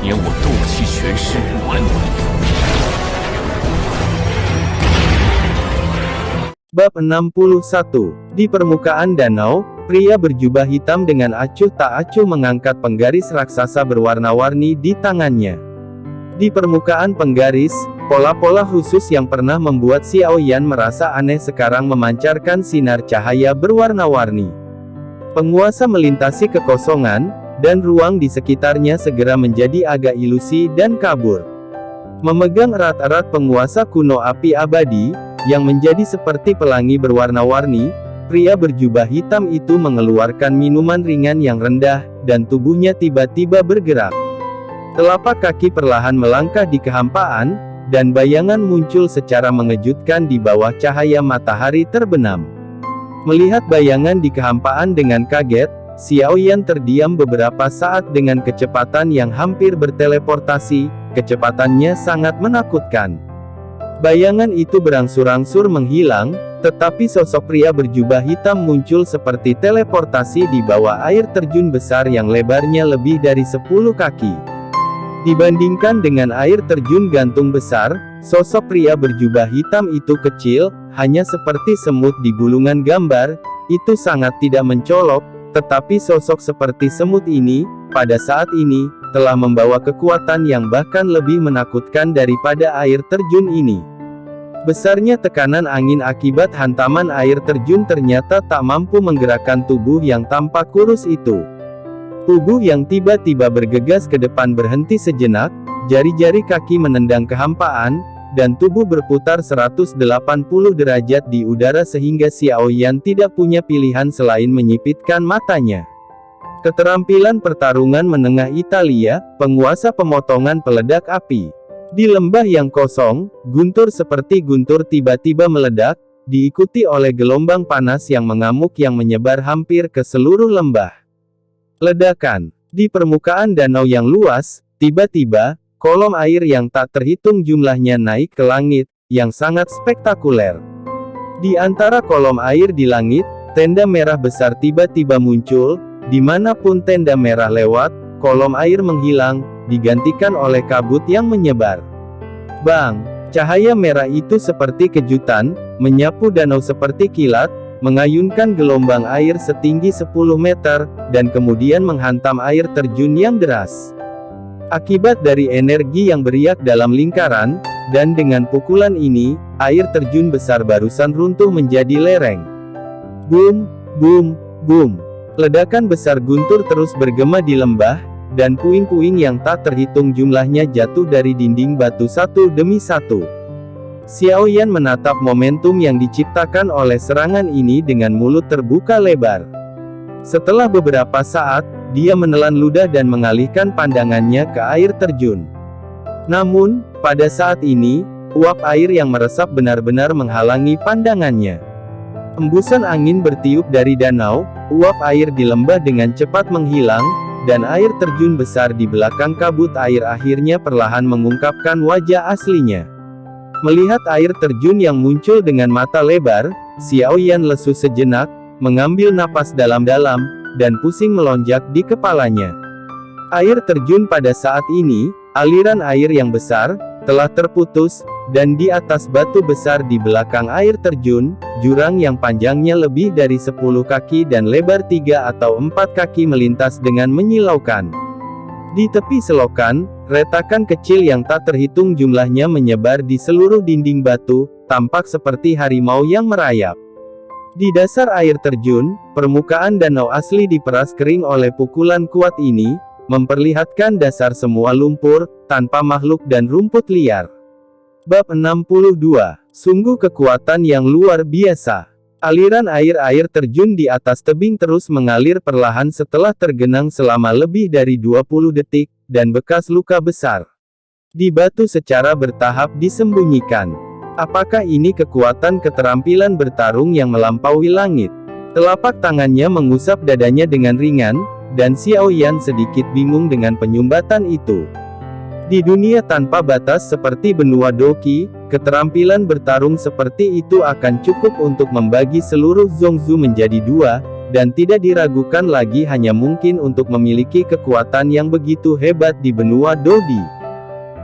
免我斗气全失，玩玩。Bab 61. Di permukaan danau, pria berjubah hitam dengan acuh tak acuh mengangkat penggaris raksasa berwarna-warni di tangannya. Di permukaan penggaris, pola-pola khusus yang pernah membuat Xiao Yan merasa aneh sekarang memancarkan sinar cahaya berwarna-warni. Penguasa melintasi kekosongan, dan ruang di sekitarnya segera menjadi agak ilusi dan kabur. Memegang erat-erat penguasa kuno api abadi, yang menjadi seperti pelangi berwarna-warni, pria berjubah hitam itu mengeluarkan minuman ringan yang rendah, dan tubuhnya tiba-tiba bergerak. Telapak kaki perlahan melangkah di kehampaan, dan bayangan muncul secara mengejutkan di bawah cahaya matahari terbenam. Melihat bayangan di kehampaan dengan kaget, Xiao Yan terdiam beberapa saat dengan kecepatan yang hampir berteleportasi. Kecepatannya sangat menakutkan. Bayangan itu berangsur-angsur menghilang, tetapi sosok pria berjubah hitam muncul seperti teleportasi di bawah air terjun besar yang lebarnya lebih dari 10 kaki. Dibandingkan dengan air terjun gantung besar, sosok pria berjubah hitam itu kecil, hanya seperti semut di gulungan gambar. Itu sangat tidak mencolok, tetapi sosok seperti semut ini, pada saat ini, telah membawa kekuatan yang bahkan lebih menakutkan daripada air terjun ini. Besarnya tekanan angin akibat hantaman air terjun ternyata tak mampu menggerakkan tubuh yang tampak kurus itu. Tubuh yang tiba-tiba bergegas ke depan berhenti sejenak, jari-jari kaki menendang kehampaan, dan tubuh berputar 180 derajat di udara sehingga Xiao Yan tidak punya pilihan selain menyipitkan matanya. Keterampilan pertarungan menengah Italia, penguasa pemotongan peledak api. Di lembah yang kosong, guntur seperti guntur tiba-tiba meledak, diikuti oleh gelombang panas yang mengamuk yang menyebar hampir ke seluruh lembah. Ledakan. Di permukaan danau yang luas, tiba-tiba, kolom air yang tak terhitung jumlahnya naik ke langit, yang sangat spektakuler. Di antara kolom air di langit, tenda merah besar tiba-tiba muncul. Dimanapun tenda merah lewat, kolom air menghilang, digantikan oleh kabut yang menyebar. Bang! Cahaya merah itu seperti kejutan, menyapu danau seperti kilat, mengayunkan gelombang air setinggi 10 meter, dan kemudian menghantam air terjun yang deras. Akibat dari energi yang beriak dalam lingkaran, dan dengan pukulan ini, air terjun besar barusan runtuh menjadi lereng. Boom! Boom! Boom! Ledakan besar guntur terus bergema di lembah, dan puing-puing yang tak terhitung jumlahnya jatuh dari dinding batu satu demi satu. Xiao Yan menatap momentum yang diciptakan oleh serangan ini dengan mulut terbuka lebar. Setelah beberapa saat, dia menelan ludah dan mengalihkan pandangannya ke air terjun. Namun, pada saat ini, uap air yang meresap benar-benar menghalangi pandangannya. Embusan angin bertiup dari danau, uap air di lembah dengan cepat menghilang, dan air terjun besar di belakang kabut air akhirnya perlahan mengungkapkan wajah aslinya. Melihat air terjun yang muncul dengan mata lebar, Xiao Yan lesu sejenak, mengambil napas dalam-dalam, dan pusing melonjak di kepalanya. Air terjun pada saat ini, aliran air yang besar, telah terputus, dan di atas batu besar di belakang air terjun, jurang yang panjangnya lebih dari 10 kaki dan lebar 3 atau 4 kaki melintas dengan menyilaukan. Di tepi selokan, retakan kecil yang tak terhitung jumlahnya menyebar di seluruh dinding batu, tampak seperti harimau yang merayap. Di dasar air terjun, permukaan danau asli diperas kering oleh pukulan kuat ini, memperlihatkan dasar semua lumpur, tanpa makhluk dan rumput liar. Bab 62. Sungguh kekuatan yang luar biasa. Aliran air terjun di atas tebing terus mengalir perlahan setelah tergenang selama lebih dari 20 detik, dan bekas luka besar di batu secara bertahap disembunyikan. Apakah ini kekuatan keterampilan bertarung yang melampaui langit? Telapak tangannya mengusap dadanya dengan ringan, dan Xiao Yan sedikit bingung dengan penyumbatan itu. Di dunia tanpa batas seperti benua Doki, keterampilan bertarung seperti itu akan cukup untuk membagi seluruh Zhongzhou menjadi dua, dan tidak diragukan lagi hanya mungkin untuk memiliki kekuatan yang begitu hebat di benua Dodi.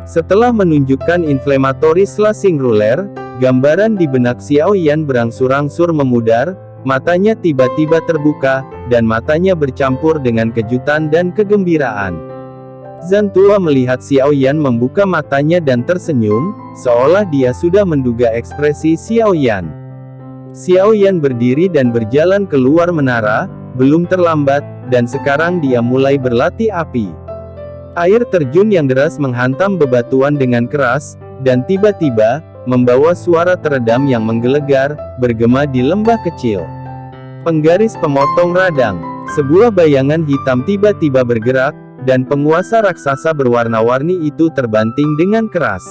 Setelah menunjukkan inflammatory slashing ruler, gambaran di benak Xiao Yan berangsur-angsur memudar, matanya tiba-tiba terbuka, dan matanya bercampur dengan kejutan dan kegembiraan. Zhang Tua melihat Xiao Yan membuka matanya dan tersenyum, seolah dia sudah menduga ekspresi Xiao Yan. Xiao Yan berdiri dan berjalan keluar menara, belum terlambat, dan sekarang dia mulai berlatih api. Air terjun yang deras menghantam bebatuan dengan keras, dan tiba-tiba, membawa suara teredam yang menggelegar, bergema di lembah kecil. Penggaris pemotong radang. Sebuah bayangan hitam tiba-tiba bergerak, dan penguasa raksasa berwarna-warni itu terbanting dengan keras.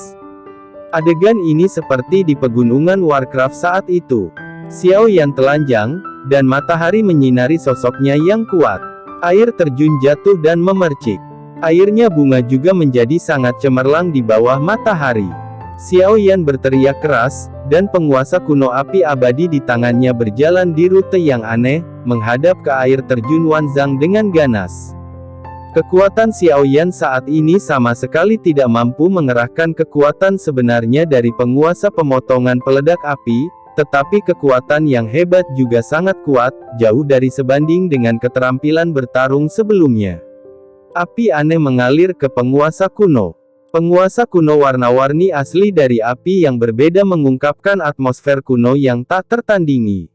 Adegan ini seperti di pegunungan Warcraft saat itu. Xiao Yan telanjang, dan matahari menyinari sosoknya yang kuat. Air terjun jatuh dan memercik. Airnya bunga juga menjadi sangat cemerlang di bawah matahari. Xiao Yan berteriak keras, dan penguasa kuno api abadi di tangannya berjalan di rute yang aneh, menghadap ke air terjun Wanzang dengan ganas. Kekuatan Xiao Yan saat ini sama sekali tidak mampu mengerahkan kekuatan sebenarnya dari penguasa pemotongan peledak api, tetapi kekuatan yang hebat juga sangat kuat, jauh dari sebanding dengan keterampilan bertarung sebelumnya. Api aneh mengalir ke penguasa kuno. Penguasa kuno warna-warni asli dari api yang berbeda mengungkapkan atmosfer kuno yang tak tertandingi.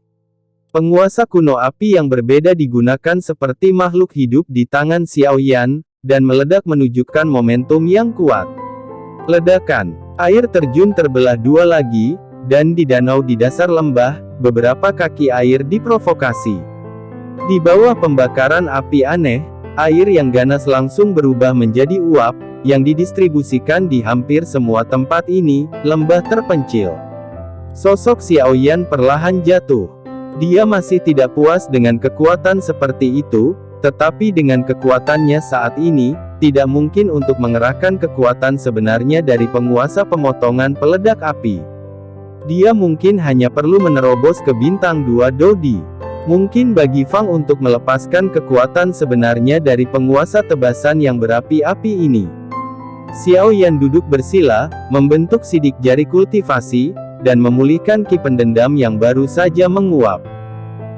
Penguasa kuno api yang berbeda digunakan seperti makhluk hidup di tangan Xiao Yan, dan meledak menunjukkan momentum yang kuat. Ledakan. Air terjun terbelah dua lagi, dan di danau di dasar lembah, beberapa kaki air diprovokasi. Di bawah pembakaran api aneh, air yang ganas langsung berubah menjadi uap, yang didistribusikan di hampir semua tempat ini, lembah terpencil. Sosok Xiao Yan perlahan jatuh. Dia masih tidak puas dengan kekuatan seperti itu, tetapi dengan kekuatannya saat ini, tidak mungkin untuk mengerahkan kekuatan sebenarnya dari penguasa pemotongan peledak api. Dia mungkin hanya perlu menerobos ke bintang 2 Dodi. Mungkin bagi Fang untuk melepaskan kekuatan sebenarnya dari penguasa tebasan yang berapi-api ini. Xiao Yan duduk bersila, membentuk sidik jari kultivasi, dan memulihkan ki pendendam yang baru saja menguap.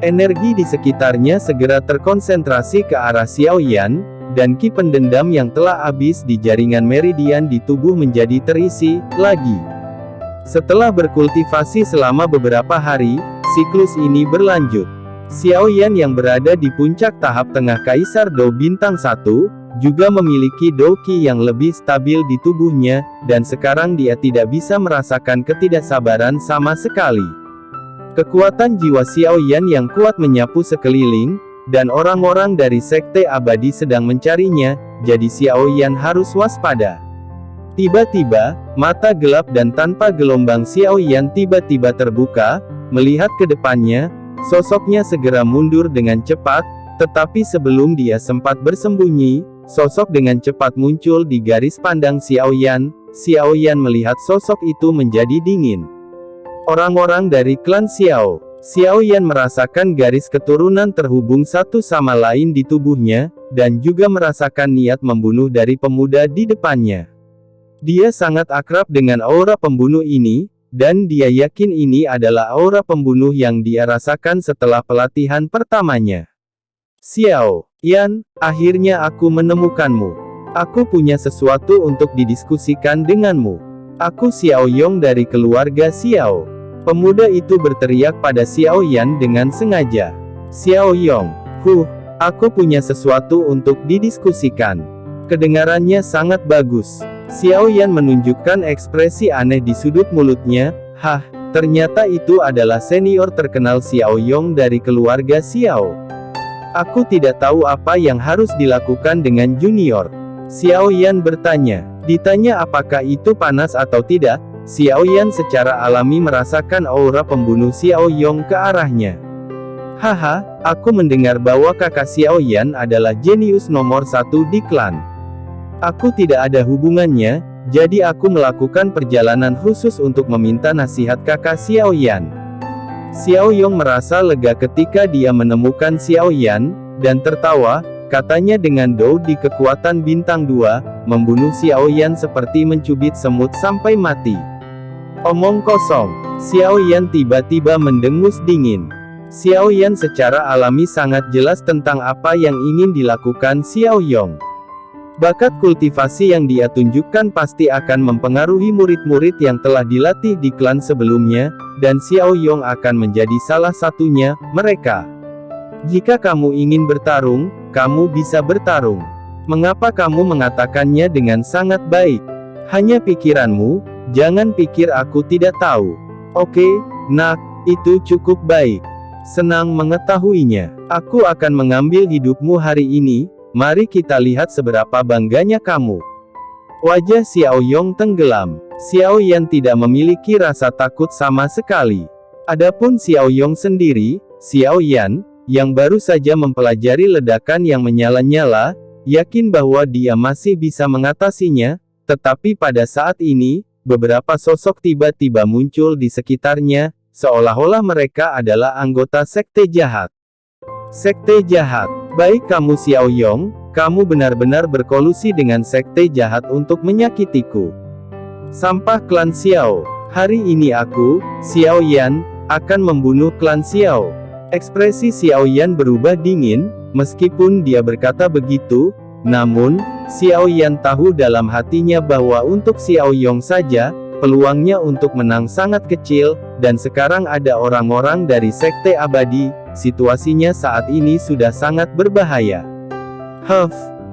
Energi di sekitarnya segera terkonsentrasi ke arah Xiao Yan, dan ki pendendam yang telah habis di jaringan meridian di tubuh menjadi terisi lagi. Setelah berkultivasi selama beberapa hari, siklus ini berlanjut. Xiao Yan yang berada di puncak tahap tengah Kaisar Dou Bintang 1, juga memiliki Dou Qi yang lebih stabil di tubuhnya, dan sekarang dia tidak bisa merasakan ketidaksabaran sama sekali. Kekuatan jiwa Xiao Yan yang kuat menyapu sekeliling, dan orang-orang dari Sekte Abadi sedang mencarinya, jadi Xiao Yan harus waspada. Tiba-tiba, mata gelap dan tanpa gelombang Xiao Yan tiba-tiba terbuka, melihat ke depannya, sosoknya segera mundur dengan cepat, tetapi sebelum dia sempat bersembunyi, sosok dengan cepat muncul di garis pandang Xiao Yan. Xiao Yan melihat sosok itu menjadi dingin. Orang-orang dari klan Xiao. Xiao Yan merasakan garis keturunan terhubung satu sama lain di tubuhnya, dan juga merasakan niat membunuh dari pemuda di depannya. Dia sangat akrab dengan aura pembunuh ini, dan dia yakin ini adalah aura pembunuh yang dia rasakan setelah pelatihan pertamanya. Xiao Yan, akhirnya aku menemukanmu. Aku punya sesuatu untuk didiskusikan denganmu. Aku Xiao Yong dari keluarga Xiao. Pemuda itu berteriak pada Xiao Yan dengan sengaja. Xiao Yong, aku punya sesuatu untuk didiskusikan. Kedengarannya sangat bagus. Xiao Yan menunjukkan ekspresi aneh di sudut mulutnya. Ternyata itu adalah senior terkenal Xiao Yong dari keluarga Xiao. Aku tidak tahu apa yang harus dilakukan dengan junior. Xiao Yan bertanya. Ditanya apakah itu panas atau tidak, Xiao Yan secara alami merasakan aura pembunuh Xiao Yong ke arahnya. Aku mendengar bahwa kakak Xiao Yan adalah jenius nomor 1 di klan. Aku tidak ada hubungannya, jadi aku melakukan perjalanan khusus untuk meminta nasihat kakak Xiao Yan. Xiao Yong merasa lega ketika dia menemukan Xiao Yan, dan tertawa, katanya dengan Dou di kekuatan bintang 2, membunuh Xiao Yan seperti mencubit semut sampai mati. Omong kosong. Xiao Yan tiba-tiba mendengus dingin. Xiao Yan secara alami sangat jelas tentang apa yang ingin dilakukan Xiao Yong. Bakat kultivasi yang dia tunjukkan pasti akan mempengaruhi murid-murid yang telah dilatih di klan sebelumnya, dan Xiao Yong akan menjadi salah satunya, mereka. Jika kamu ingin bertarung, kamu bisa bertarung. Mengapa kamu mengatakannya dengan sangat baik? Hanya pikiranmu, jangan pikir aku tidak tahu. Oke, nak, itu cukup baik. Senang mengetahuinya. Aku akan mengambil hidupmu hari ini. Mari kita lihat seberapa bangganya kamu. Wajah Xiao Yong tenggelam. Xiao Yan tidak memiliki rasa takut sama sekali. Adapun Xiao Yong sendiri, Xiao Yan, yang baru saja mempelajari ledakan yang menyala-nyala, yakin bahwa dia masih bisa mengatasinya, tetapi pada saat ini, beberapa sosok tiba-tiba muncul di sekitarnya, seolah-olah mereka adalah anggota sekte jahat. Sekte jahat. Baik kamu Xiao Yong, kamu benar-benar berkolusi dengan sekte jahat untuk menyakitiku. Sampah klan Xiao. Hari ini aku, Xiao Yan, akan membunuh klan Xiao. Ekspresi Xiao Yan berubah dingin, meskipun dia berkata begitu, namun, Xiao Yan tahu dalam hatinya bahwa untuk Xiao Yong saja, peluangnya untuk menang sangat kecil, dan sekarang ada orang-orang dari sekte abadi, situasinya saat ini sudah sangat berbahaya.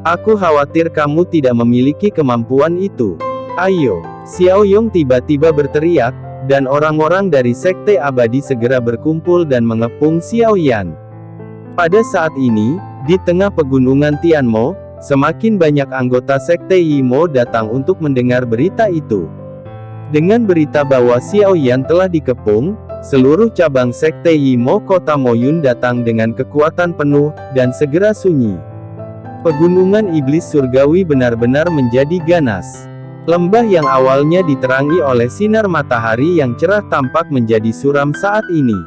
Aku khawatir kamu tidak memiliki kemampuan itu. Ayo, Xiao Yong tiba-tiba berteriak, dan orang-orang dari sekte abadi segera berkumpul dan mengepung Xiao Yan. Pada saat ini, di tengah pegunungan Tianmo, semakin banyak anggota sekte Yimo datang untuk mendengar berita itu. Dengan berita bahwa Xiao Yan telah dikepung, seluruh cabang sekte Yimo kota Moyun datang dengan kekuatan penuh, dan segera sunyi. Pegunungan iblis surgawi benar-benar menjadi ganas. Lembah yang awalnya diterangi oleh sinar matahari yang cerah tampak menjadi suram saat ini.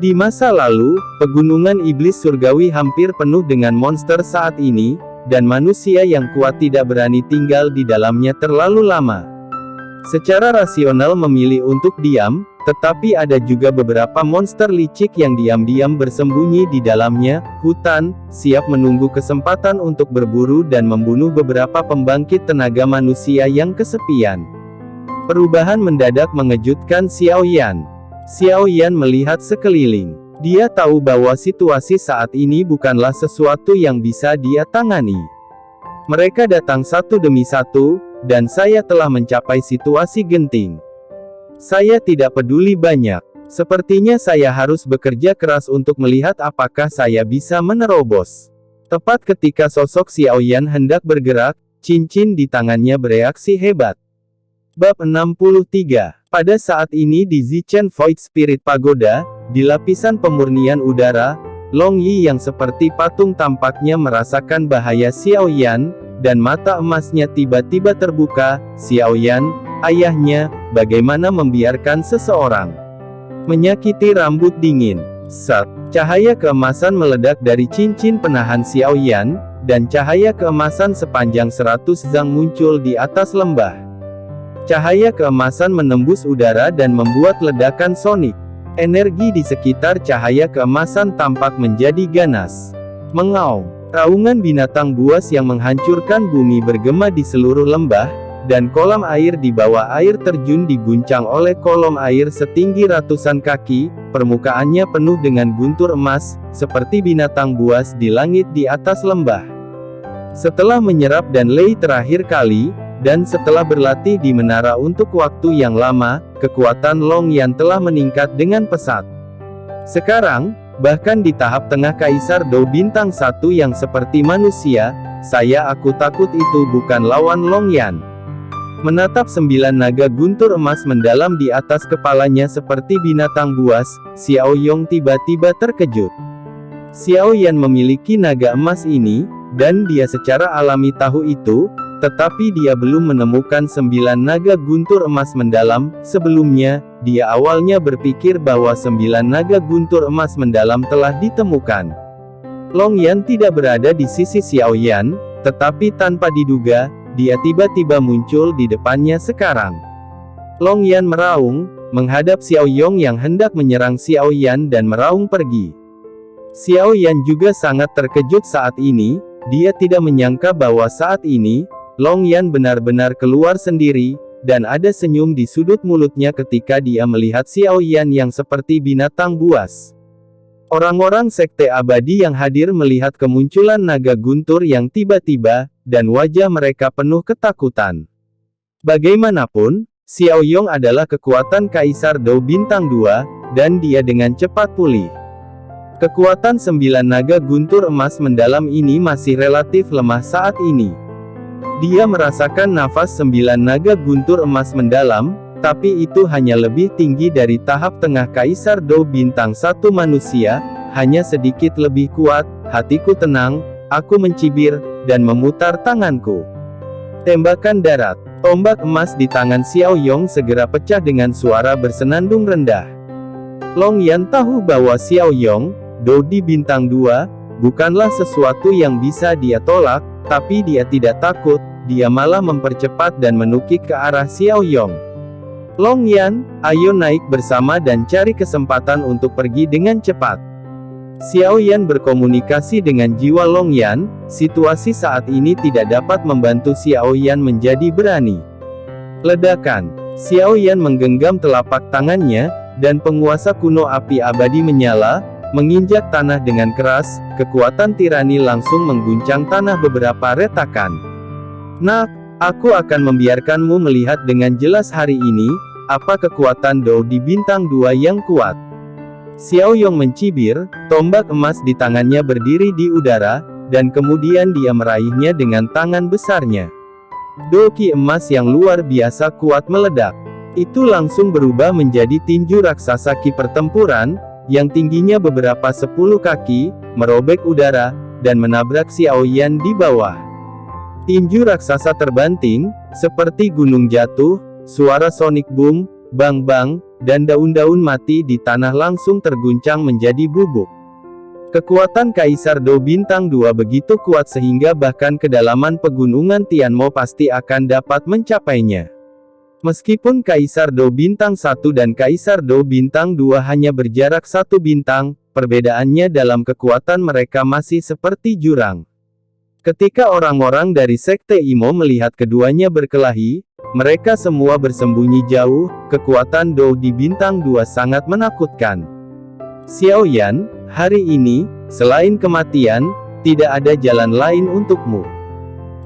Di masa lalu, pegunungan iblis surgawi hampir penuh dengan monster saat ini, dan manusia yang kuat tidak berani tinggal di dalamnya terlalu lama. Secara rasional memilih untuk diam, tetapi ada juga beberapa monster licik yang diam-diam bersembunyi di dalamnya, hutan, siap menunggu kesempatan untuk berburu dan membunuh beberapa pembangkit tenaga manusia yang kesepian. Perubahan mendadak mengejutkan Xiao Yan. Xiao Yan melihat sekeliling. Dia tahu bahwa situasi saat ini bukanlah sesuatu yang bisa dia tangani. Mereka datang satu demi satu, dan saya telah mencapai situasi genting. Saya tidak peduli banyak. Sepertinya saya harus bekerja keras untuk melihat apakah saya bisa menerobos. Tepat ketika sosok Xiao Yan hendak bergerak, cincin di tangannya bereaksi hebat. Bab 63. Pada saat ini di Zichen Void Spirit Pagoda, di lapisan pemurnian udara, Long Yi yang seperti patung tampaknya merasakan bahaya Xiao Yan, dan mata emasnya tiba-tiba terbuka. Xiao Yan, ayahnya, bagaimana membiarkan seseorang menyakiti rambut dingin? Cahaya keemasan meledak dari cincin penahan Xiao Yan, dan cahaya keemasan sepanjang 100 zang muncul di atas lembah. Cahaya keemasan menembus udara dan membuat ledakan sonik. Energi di sekitar cahaya keemasan tampak menjadi ganas. Mengaum. Raungan binatang buas yang menghancurkan bumi bergema di seluruh lembah, dan kolam air di bawah air terjun diguncang oleh kolom air setinggi ratusan kaki, permukaannya penuh dengan guntur emas, seperti binatang buas di langit di atas lembah. Setelah menyerap dan lei terakhir kali, dan setelah berlatih di menara untuk waktu yang lama, kekuatan Long Yan telah meningkat dengan pesat. Sekarang, bahkan di tahap tengah Kaisar Dou bintang 1 yang seperti manusia, aku takut itu bukan lawan Long Yan. Menatap 9 naga guntur emas mendalam di atas kepalanya seperti binatang buas, Xiao Yong tiba-tiba terkejut. Xiao Yan memiliki naga emas ini, dan dia secara alami tahu itu, Tetapi dia belum menemukan 9 naga guntur emas mendalam. Sebelumnya, dia awalnya berpikir bahwa 9 naga guntur emas mendalam telah ditemukan. Long Yan tidak berada di sisi Xiao Yan, tetapi tanpa diduga, dia tiba-tiba muncul di depannya sekarang. Long Yan meraung, menghadap Xiao Yong yang hendak menyerang Xiao Yan dan meraung pergi. Xiao Yan juga sangat terkejut saat ini. Dia tidak menyangka bahwa saat ini, Long Yan benar-benar keluar sendiri, dan ada senyum di sudut mulutnya ketika dia melihat Xiao Yan yang seperti binatang buas. Orang-orang Sekte Abadi yang hadir melihat kemunculan naga guntur yang tiba-tiba, dan wajah mereka penuh ketakutan. Bagaimanapun, Xiao Yong adalah kekuatan Kaisar Dou Bintang 2, dan dia dengan cepat pulih. Kekuatan 9 naga guntur emas mendalam ini masih relatif lemah saat ini. Dia merasakan nafas 9 naga guntur emas mendalam, tapi itu hanya lebih tinggi dari tahap tengah Kaisar Dou Bintang 1 manusia, hanya sedikit lebih kuat. Hatiku tenang, aku mencibir, dan memutar tanganku. Tembakan darat. Tombak emas di tangan Xiao Yong segera pecah dengan suara bersenandung rendah. Long Yan tahu bahwa Xiao Yong, Dou di Bintang 2, bukanlah sesuatu yang bisa dia tolak, tapi dia tidak takut, dia malah mempercepat dan menukik ke arah Xiao Yong. Long Yan, ayo naik bersama dan cari kesempatan untuk pergi dengan cepat. Xiao Yan berkomunikasi dengan jiwa Long Yan. Situasi saat ini tidak dapat membantu Xiao Yan menjadi berani. Ledakan. Xiao Yan menggenggam telapak tangannya, dan penguasa kuno api abadi menyala, menginjak tanah dengan keras. Kekuatan tirani langsung mengguncang tanah beberapa retakan. Nak, aku akan membiarkanmu melihat dengan jelas hari ini, apa kekuatan Dou di Bintang 2 yang kuat. Xiao Yong mencibir, tombak emas di tangannya berdiri di udara, dan kemudian dia meraihnya dengan tangan besarnya. Doki emas yang luar biasa kuat meledak. Itu langsung berubah menjadi tinju raksasa ki pertempuran, yang tingginya beberapa 10 kaki, merobek udara, dan menabrak Xiao Yan di bawah. Tinju raksasa terbanting, seperti gunung jatuh, suara sonic boom, bang-bang, dan daun-daun mati di tanah langsung terguncang menjadi bubuk. Kekuatan Kaisar Dou Bintang 2 begitu kuat sehingga bahkan kedalaman pegunungan Tianmo pasti akan dapat mencapainya. Meskipun Kaisar Dou Bintang 1 dan Kaisar Dou Bintang 2 hanya berjarak 1 bintang, perbedaannya dalam kekuatan mereka masih seperti jurang. Ketika orang-orang dari Sekte Imo melihat keduanya berkelahi, mereka semua bersembunyi jauh. Kekuatan Dou di Bintang 2 sangat menakutkan. Xiao Yan, hari ini, selain kematian, tidak ada jalan lain untukmu.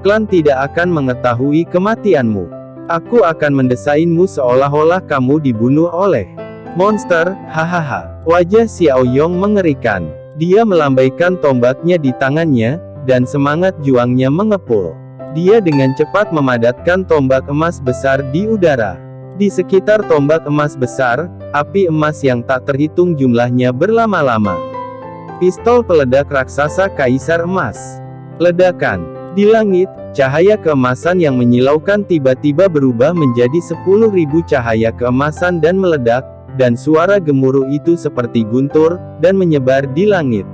Klan tidak akan mengetahui kematianmu. Aku akan mendesainmu seolah-olah kamu dibunuh oleh monster. Hahaha. Wajah Xiao Yong mengerikan. Dia melambaikan tombaknya di tangannya, dan semangat juangnya mengepul. Dia dengan cepat memadatkan tombak emas besar di udara. Di sekitar tombak emas besar, api emas yang tak terhitung jumlahnya berlama-lama. Pistol peledak raksasa Kaisar Emas. Ledakan. Di langit, cahaya keemasan yang menyilaukan tiba-tiba berubah menjadi 10.000 cahaya keemasan dan meledak, dan suara gemuruh itu seperti guntur, dan menyebar di langit.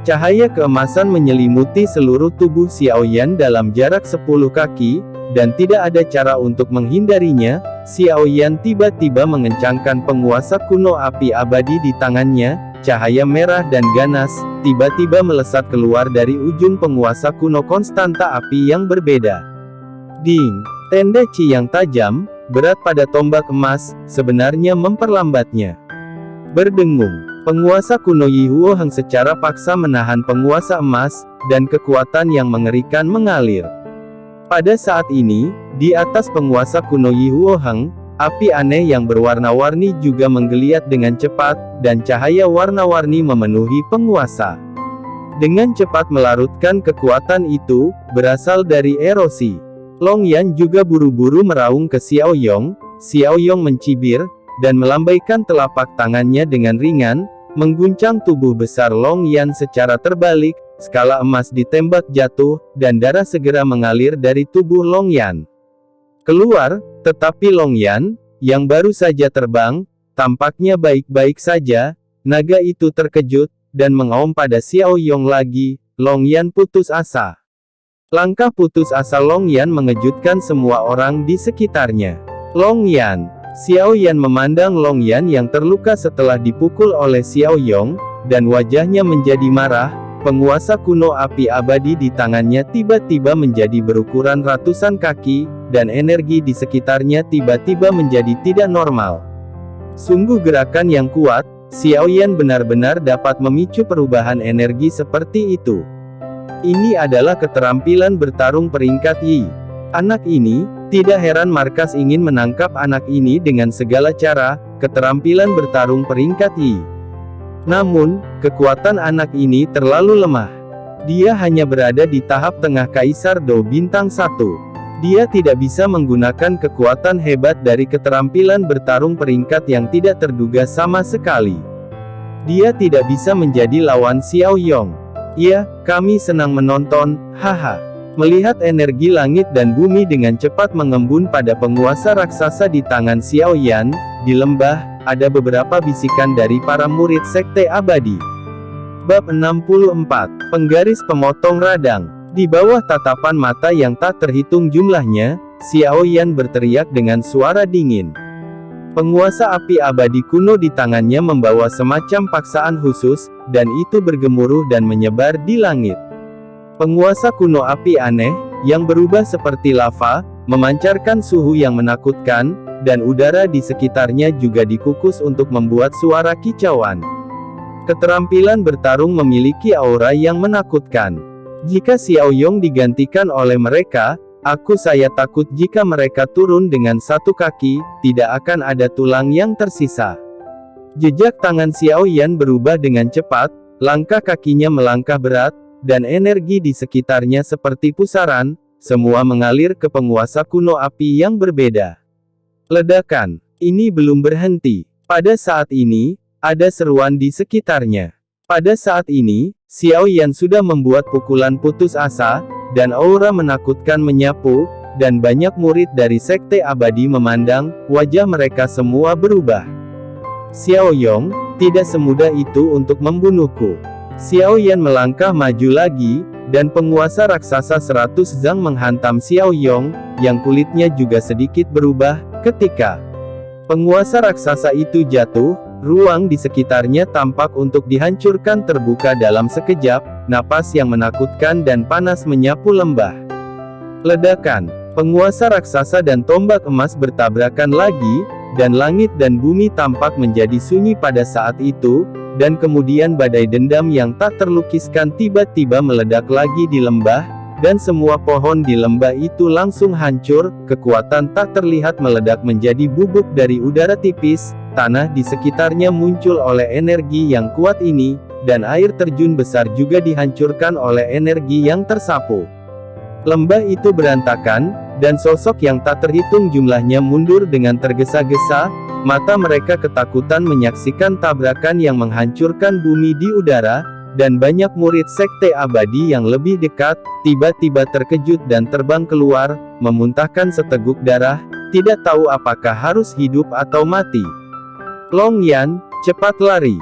Cahaya keemasan menyelimuti seluruh tubuh Xiao Yan dalam jarak 10 kaki, dan tidak ada cara untuk menghindarinya. Xiao Yan tiba-tiba mengencangkan penguasa kuno api abadi di tangannya. Cahaya merah dan ganas, tiba-tiba melesat keluar dari ujung penguasa kuno konstanta api yang berbeda. Ding! Tanda Qi yang tajam, berat pada tombak emas, sebenarnya memperlambatnya. Berdengung. Penguasa kuno Yi Huo Heng secara paksa menahan penguasa emas, dan kekuatan yang mengerikan mengalir. Pada saat ini, di atas penguasa kuno Yi Huo Heng, api aneh yang berwarna-warni juga menggeliat dengan cepat, dan cahaya warna-warni memenuhi penguasa. Dengan cepat melarutkan kekuatan itu, berasal dari erosi. Long Yan juga buru-buru meraung ke Xiao Yong. Xiao Yong mencibir, dan melambaikan telapak tangannya dengan ringan, mengguncang tubuh besar Long Yan secara terbalik. skala emas ditembak jatuh, dan darah segera mengalir dari tubuh Long Yan. Keluar, tetapi Long Yan, yang baru saja terbang, tampaknya baik-baik saja. Naga itu terkejut, dan mengaum pada Xiao Yong lagi. Long Yan putus asa. Langkah putus asa Long Yan mengejutkan semua orang di sekitarnya. Long Yan. Xiao Yan memandang Long Yan yang terluka setelah dipukul oleh Xiao Yong, dan wajahnya menjadi marah. Penguasa kuno api abadi di tangannya tiba-tiba menjadi berukuran ratusan kaki, dan energi di sekitarnya tiba-tiba menjadi tidak normal. Sungguh gerakan yang kuat. Xiao Yan benar-benar dapat memicu perubahan energi seperti itu. Ini adalah keterampilan bertarung peringkat Yi. Anak ini, tidak heran Markas ingin menangkap anak ini dengan segala cara, keterampilan bertarung peringkat Yi. Namun, kekuatan anak ini terlalu lemah. Dia hanya berada di tahap tengah Kaisar Do Bintang 1. Dia tidak bisa menggunakan kekuatan hebat dari keterampilan bertarung peringkat yang tidak terduga sama sekali. Dia tidak bisa menjadi lawan Xiao Yong. Ya, kami senang menonton, haha. Melihat energi langit dan bumi dengan cepat mengembun pada penguasa raksasa di tangan Xiao Yan, di lembah, ada beberapa bisikan dari para murid Sekte Abadi. Bab 64, Penggaris Pemotong Radang. Di bawah tatapan mata yang tak terhitung jumlahnya, Xiao Yan berteriak dengan suara dingin. Penguasa api abadi kuno di tangannya membawa semacam paksaan khusus, dan itu bergemuruh dan menyebar di langit. Penguasa kuno api aneh, yang berubah seperti lava, memancarkan suhu yang menakutkan, dan udara di sekitarnya juga dikukus untuk membuat suara kicauan. Keterampilan bertarung memiliki aura yang menakutkan. Jika Xiao Yong digantikan oleh mereka, saya takut jika mereka turun dengan satu kaki, tidak akan ada tulang yang tersisa. Jejak tangan Xiao Yan berubah dengan cepat, langkah kakinya melangkah berat, dan energi di sekitarnya seperti pusaran, semua mengalir ke penguasa kuno api yang berbeda. Ledakan ini belum berhenti. Pada saat ini, ada seruan di sekitarnya. Pada saat ini, Xiao Yan sudah membuat pukulan putus asa, dan aura menakutkan menyapu, dan banyak murid dari Sekte Abadi memandang, wajah mereka semua berubah. Xiao Yong, tidak semudah itu untuk membunuhku. Xiao Yan melangkah maju lagi, dan penguasa raksasa 100 Zhang menghantam Xiao Yong, yang kulitnya juga sedikit berubah, ketika penguasa raksasa itu jatuh. Ruang di sekitarnya tampak untuk dihancurkan terbuka dalam sekejap, napas yang menakutkan dan panas menyapu lembah. Ledakan, penguasa raksasa dan tombak emas bertabrakan lagi, dan langit dan bumi tampak menjadi sunyi pada saat itu, dan kemudian badai dendam yang tak terlukiskan tiba-tiba meledak lagi di lembah, dan semua pohon di lembah itu langsung hancur, kekuatan tak terlihat meledak menjadi bubuk dari udara tipis. Tanah di sekitarnya muncul oleh energi yang kuat ini, dan air terjun besar juga dihancurkan oleh energi yang tersapu. Lembah itu berantakan, dan sosok yang tak terhitung jumlahnya mundur dengan tergesa-gesa, mata mereka ketakutan menyaksikan tabrakan yang menghancurkan bumi di udara, dan banyak murid Sekte Abadi yang lebih dekat, tiba-tiba terkejut dan terbang keluar, memuntahkan seteguk darah, tidak tahu apakah harus hidup atau mati. Long Yan, cepat lari.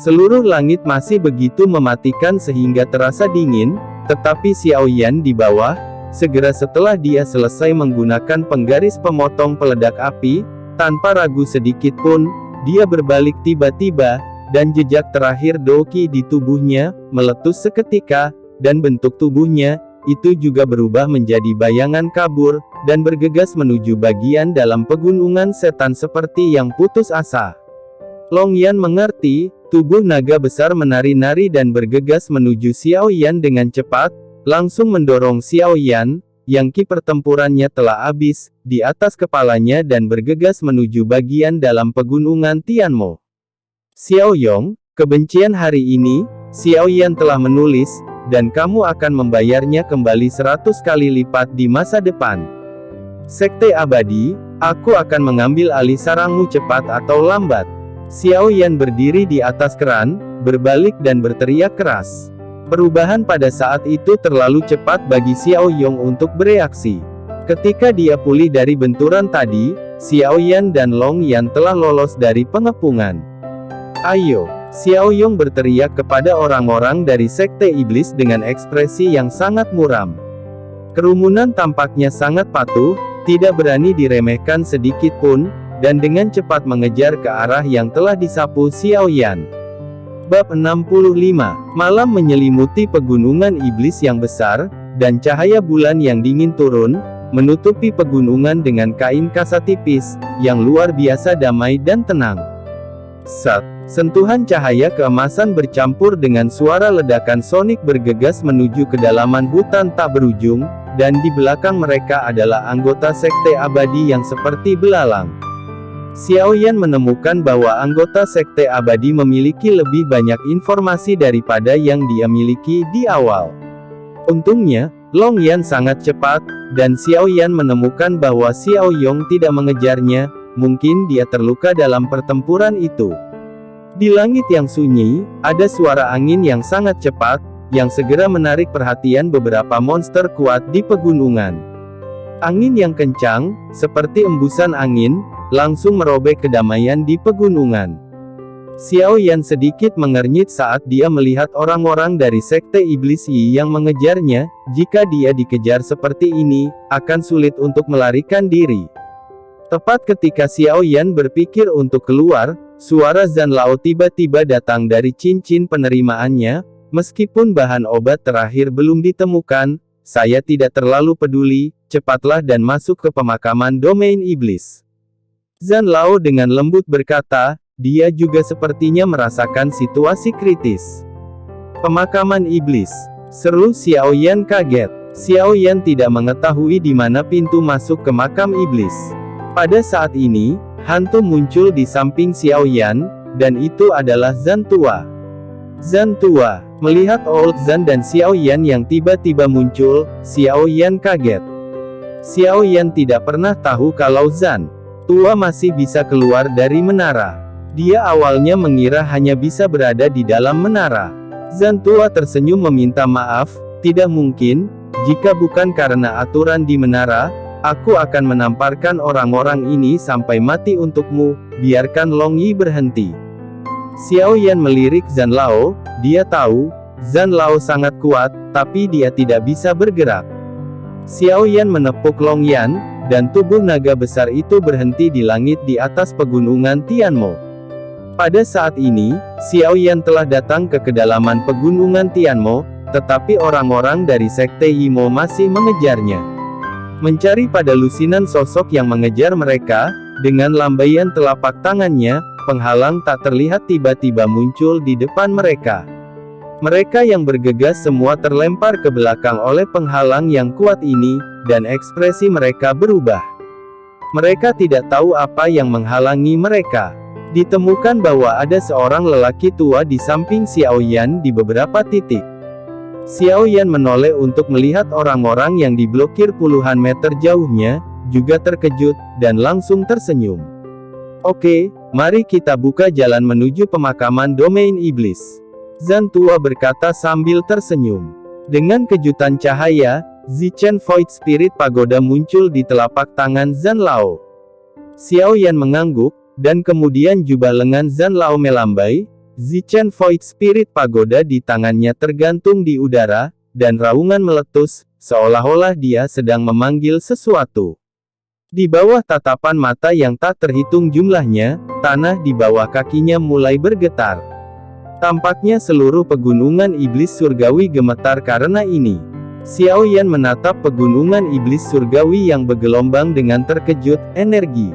Seluruh langit masih begitu mematikan sehingga terasa dingin, tetapi Xiao Yan di bawah, segera setelah dia selesai menggunakan penggaris pemotong peledak api, tanpa ragu sedikit pun, dia berbalik tiba-tiba, dan jejak terakhir Doqi di tubuhnya, meletus seketika, dan bentuk tubuhnya, itu juga berubah menjadi bayangan kabur, dan bergegas menuju bagian dalam pegunungan setan seperti yang putus asa. Long Yan mengerti, tubuh naga besar menari-nari dan bergegas menuju Xiao Yan dengan cepat, langsung mendorong Xiao Yan, yang ki pertempurannya telah habis, di atas kepalanya dan bergegas menuju bagian dalam pegunungan Tianmo. Xiao Yong, kebencian hari ini, Xiao Yan telah menulis, dan kamu akan membayarnya kembali 100 kali lipat di masa depan. Sekte Abadi, aku akan mengambil alih sarangmu cepat atau lambat. Xiao Yan berdiri di atas keran, berbalik dan berteriak keras. Perubahan pada saat itu terlalu cepat bagi Xiao Yong untuk bereaksi. Ketika dia pulih dari benturan tadi, Xiao Yan dan Long Yan telah lolos dari pengepungan. "Ayo!" Xiao Yong berteriak kepada orang-orang dari Sekte Iblis dengan ekspresi yang sangat muram. Kerumunan tampaknya sangat patuh, tidak berani diremehkan sedikit pun, dan dengan cepat mengejar ke arah yang telah disapu Xiao Yan. Bab 65. Malam menyelimuti pegunungan iblis yang besar, dan cahaya bulan yang dingin turun, menutupi pegunungan dengan kain kasa tipis, yang luar biasa damai dan tenang. Sentuhan cahaya keemasan bercampur dengan suara ledakan sonik bergegas menuju kedalaman hutan tak berujung, dan di belakang mereka adalah anggota Sekte Abadi yang seperti belalang. Xiao Yan menemukan bahwa anggota Sekte Abadi memiliki lebih banyak informasi daripada yang dia miliki di awal. Untungnya, Long Yan sangat cepat, dan Xiao Yan menemukan bahwa Xiao Yong tidak mengejarnya, mungkin dia terluka dalam pertempuran itu. Di langit yang sunyi, ada suara angin yang sangat cepat, yang segera menarik perhatian beberapa monster kuat di pegunungan. Angin yang kencang, seperti embusan angin, langsung merobek kedamaian di pegunungan. Xiao Yan sedikit mengernyit saat dia melihat orang-orang dari Sekte Iblis Yi yang mengejarnya. Jika dia dikejar seperti ini, akan sulit untuk melarikan diri. Tepat ketika Xiao Yan berpikir untuk keluar, suara Zhan Lao tiba-tiba datang dari cincin penerimaannya. "Meskipun bahan obat terakhir belum ditemukan, saya tidak terlalu peduli, cepatlah dan masuk ke pemakaman domain iblis." Zhan Lao dengan lembut berkata, dia juga sepertinya merasakan situasi kritis. "Pemakaman iblis," seru Xiao Yan kaget. Xiao Yan tidak mengetahui di mana pintu masuk ke makam iblis. Pada saat ini, hantu muncul di samping Xiao Yan, dan itu adalah Zhan tua. Zhan tua, melihat Old Zhan dan Xiao Yan yang tiba-tiba muncul, Xiao Yan kaget. Xiao Yan tidak pernah tahu kalau Zhan tua masih bisa keluar dari menara. Dia awalnya mengira hanya bisa berada di dalam menara. Zhan tua tersenyum meminta maaf, "Tidak mungkin, jika bukan karena aturan di menara, aku akan menamparkan orang-orang ini sampai mati untukmu, biarkan Long Yi berhenti." Xiao Yan melirik Zhan Lao, dia tahu, Zhan Lao sangat kuat, tapi dia tidak bisa bergerak. Xiao Yan menepuk Long Yan, dan tubuh naga besar itu berhenti di langit di atas pegunungan Tianmo. Pada saat ini, Xiao Yan telah datang ke kedalaman pegunungan Tianmo, tetapi orang-orang dari Sekte Yimo masih mengejarnya. Mencari pada lusinan sosok yang mengejar mereka, dengan lambaian telapak tangannya, penghalang tak terlihat tiba-tiba muncul di depan mereka. Mereka yang bergegas semua terlempar ke belakang oleh penghalang yang kuat ini, dan ekspresi mereka berubah. Mereka tidak tahu apa yang menghalangi mereka. Ditemukan bahwa ada seorang lelaki tua di samping Xiao Yan di beberapa titik. Xiao Yan menoleh untuk melihat orang-orang yang diblokir puluhan meter jauhnya, juga terkejut, dan langsung tersenyum. "Oke, mari kita buka jalan menuju pemakaman domain iblis," Zhan tua berkata sambil tersenyum. Dengan kejutan cahaya, Zichen Void Spirit Pagoda muncul di telapak tangan Zhan Lao. Xiao Yan mengangguk, dan kemudian jubah lengan Zhan Lao melambai. Zichen Void Spirit Pagoda di tangannya tergantung di udara, dan raungan meletus, seolah-olah dia sedang memanggil sesuatu. Di bawah tatapan mata yang tak terhitung jumlahnya, tanah di bawah kakinya mulai bergetar. Tampaknya seluruh pegunungan iblis surgawi gemetar karena ini. Xiao Yan menatap pegunungan iblis surgawi yang bergelombang dengan terkejut, energi.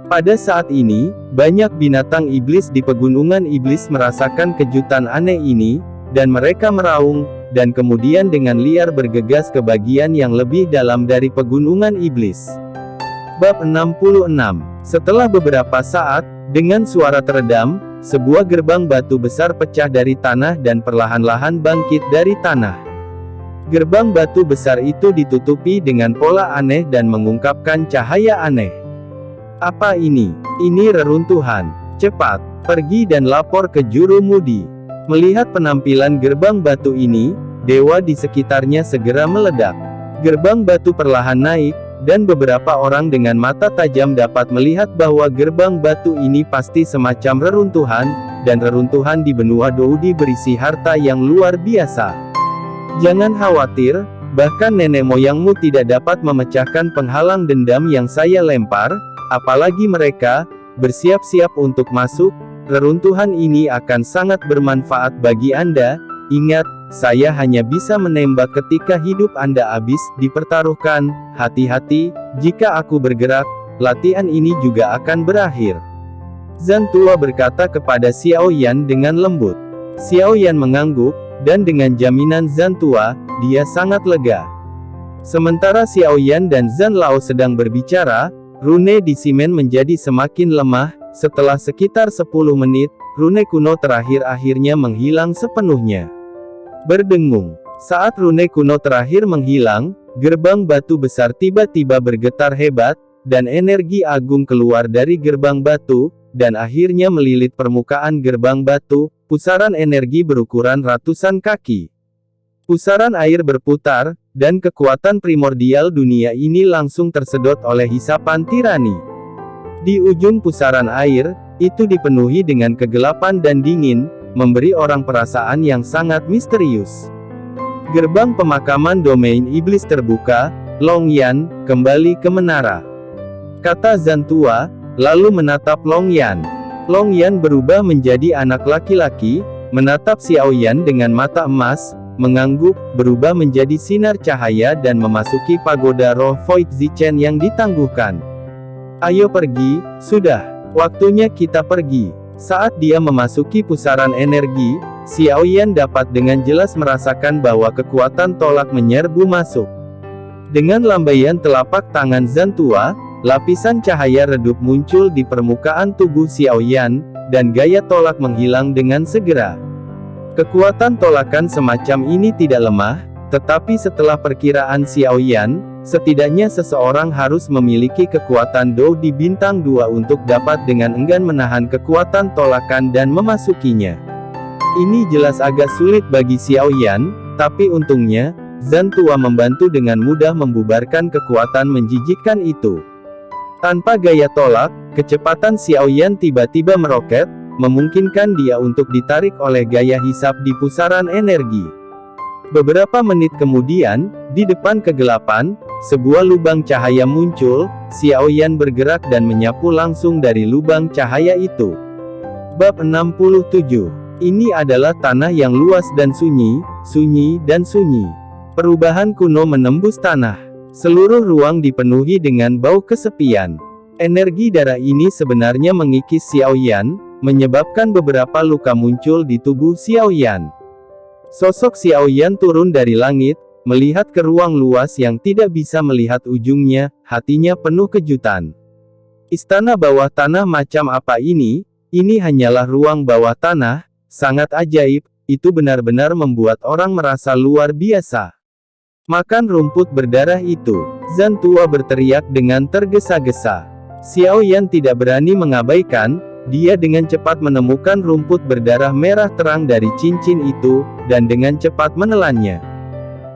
Pada saat ini, banyak binatang iblis di pegunungan iblis merasakan kejutan aneh ini, dan mereka meraung, dan kemudian dengan liar bergegas ke bagian yang lebih dalam dari pegunungan iblis. Bab 66. Setelah beberapa saat, dengan suara teredam, sebuah gerbang batu besar pecah dari tanah dan perlahan-lahan bangkit dari tanah. Gerbang batu besar itu ditutupi dengan pola aneh dan mengungkapkan cahaya aneh. "Apa ini? Ini reruntuhan. Cepat, pergi dan lapor ke Juru Mudi." Melihat penampilan gerbang batu ini, dewa di sekitarnya segera meledak. Gerbang batu perlahan naik, dan beberapa orang dengan mata tajam dapat melihat bahwa gerbang batu ini pasti semacam reruntuhan, dan reruntuhan di benua Doudi berisi harta yang luar biasa. Jangan khawatir, bahkan nenek moyangmu tidak dapat memecahkan penghalang dendam yang saya lempar, apalagi mereka bersiap-siap untuk masuk. Reruntuhan ini akan sangat bermanfaat bagi Anda. Ingat, saya hanya bisa menembak ketika hidup Anda habis dipertaruhkan. Hati-hati, jika aku bergerak, latihan ini juga akan berakhir. Zhan Tua berkata kepada Xiao Yan dengan lembut. Xiao Yan mengangguk, dan dengan jaminan Zhan Tua, dia sangat lega. Sementara Xiao Yan dan Zhan Lao sedang berbicara, rune di simen menjadi semakin lemah. Setelah sekitar 10 menit, rune kuno terakhir akhirnya menghilang sepenuhnya. Berdengung. Saat rune kuno terakhir menghilang, gerbang batu besar tiba-tiba bergetar hebat, dan energi agung keluar dari gerbang batu, dan akhirnya melilit permukaan gerbang batu. Pusaran energi berukuran ratusan kaki. Pusaran air berputar, dan kekuatan primordial dunia ini langsung tersedot oleh hisapan tirani. Di ujung pusaran air, itu dipenuhi dengan kegelapan dan dingin, memberi orang perasaan yang sangat misterius. Gerbang pemakaman domain iblis terbuka. Long Yan, kembali ke menara, kata Zhan Tua, lalu menatap Long Yan. Long Yan berubah menjadi anak laki-laki, menatap Xiao Yan dengan mata emas, mengangguk, berubah menjadi sinar cahaya dan memasuki pagoda roh Void Zichen yang ditangguhkan. Ayo pergi, sudah, waktunya kita pergi. Saat dia memasuki pusaran energi, Xiao Yan dapat dengan jelas merasakan bahwa kekuatan tolak menyerbu masuk. Dengan lambaian telapak tangan Zhan Tua, lapisan cahaya redup muncul di permukaan tubuh Xiao Yan, dan gaya tolak menghilang dengan segera. Kekuatan tolakan semacam ini tidak lemah, tetapi setelah perkiraan Xiao Yan, setidaknya seseorang harus memiliki kekuatan Dou di bintang 2 untuk dapat dengan enggan menahan kekuatan tolakan dan memasukinya. Ini jelas agak sulit bagi Xiao Yan, tapi untungnya, Zhan Tua membantu dengan mudah membubarkan kekuatan menjijikkan itu. Tanpa gaya tolak, kecepatan Xiao Yan tiba-tiba meroket, memungkinkan dia untuk ditarik oleh gaya hisap di pusaran energi. Beberapa menit kemudian, di depan kegelapan, sebuah lubang cahaya muncul. Xiao Yan bergerak dan menyapu langsung dari lubang cahaya itu. Bab 67. Ini adalah tanah yang luas dan sunyi, sunyi dan sunyi. Perubahan kuno menembus tanah. Seluruh ruang dipenuhi dengan bau kesepian. Energi darah ini sebenarnya mengikis Xiao Yan, menyebabkan beberapa luka muncul di tubuh Xiao Yan. Sosok Xiao Yan turun dari langit, melihat ke ruang luas yang tidak bisa melihat ujungnya, hatinya penuh kejutan. Istana bawah tanah macam apa ini? Ini hanyalah ruang bawah tanah, sangat ajaib, itu benar-benar membuat orang merasa luar biasa. Makan rumput berdarah itu, Zhan Tua berteriak dengan tergesa-gesa. Xiao Yan tidak berani mengabaikan, dia dengan cepat menemukan rumput berdarah merah terang dari cincin itu, dan dengan cepat menelannya.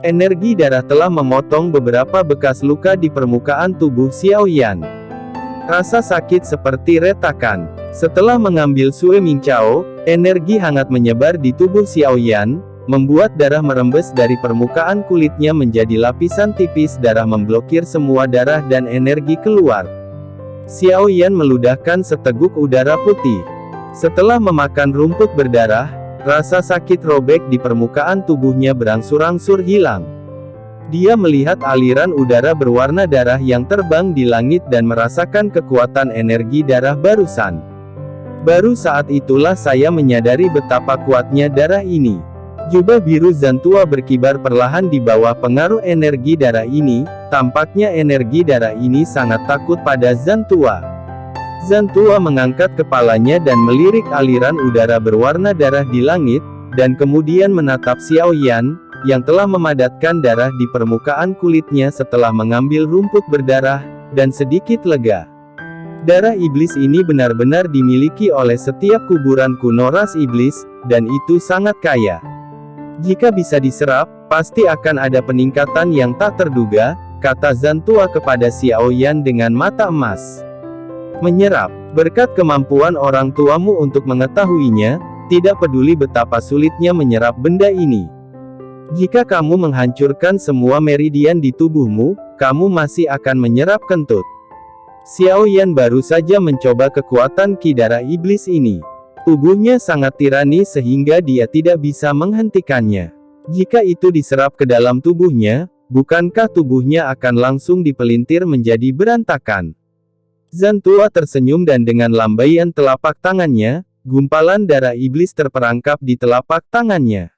Energi darah telah memotong beberapa bekas luka di permukaan tubuh Xiao Yan. Rasa sakit seperti retakan. Setelah mengambil Sue Mingchao, energi hangat menyebar di tubuh Xiao Yan, membuat darah merembes dari permukaan kulitnya menjadi lapisan tipis darah memblokir semua darah dan energi keluar. Xiao Yan meludahkan seteguk udara putih. Setelah memakan rumput berdarah, rasa sakit robek di permukaan tubuhnya berangsur-angsur hilang. Dia melihat aliran udara berwarna darah yang terbang di langit dan merasakan kekuatan energi darah barusan. Baru saat itulah saya menyadari betapa kuatnya darah ini. Jubah biru Zhan Tua berkibar perlahan di bawah pengaruh energi darah ini. Tampaknya energi darah ini sangat takut pada Zhan Tua. Zhan Tua mengangkat kepalanya dan melirik aliran udara berwarna darah di langit, dan kemudian menatap Xiao Yan, yang telah memadatkan darah di permukaan kulitnya setelah mengambil rumput berdarah, dan sedikit lega. Darah iblis ini benar-benar dimiliki oleh setiap kuburan kuno ras iblis. dan itu sangat kaya. Jika bisa diserap, pasti akan ada peningkatan yang tak terduga, kata Zhan Tua kepada Xiao Yan dengan mata emas. Menyerap, berkat kemampuan orang tuamu untuk mengetahuinya, tidak peduli betapa sulitnya menyerap benda ini. Jika kamu menghancurkan semua meridian di tubuhmu, kamu masih akan menyerap kentut. Xiao Yan baru saja mencoba kekuatan Ki darah iblis ini. Tubuhnya sangat tirani sehingga dia tidak bisa menghentikannya. Jika itu diserap ke dalam tubuhnya, bukankah tubuhnya akan langsung dipelintir menjadi berantakan? Zhan Tua tersenyum dan dengan lambaian telapak tangannya, gumpalan darah iblis terperangkap di telapak tangannya.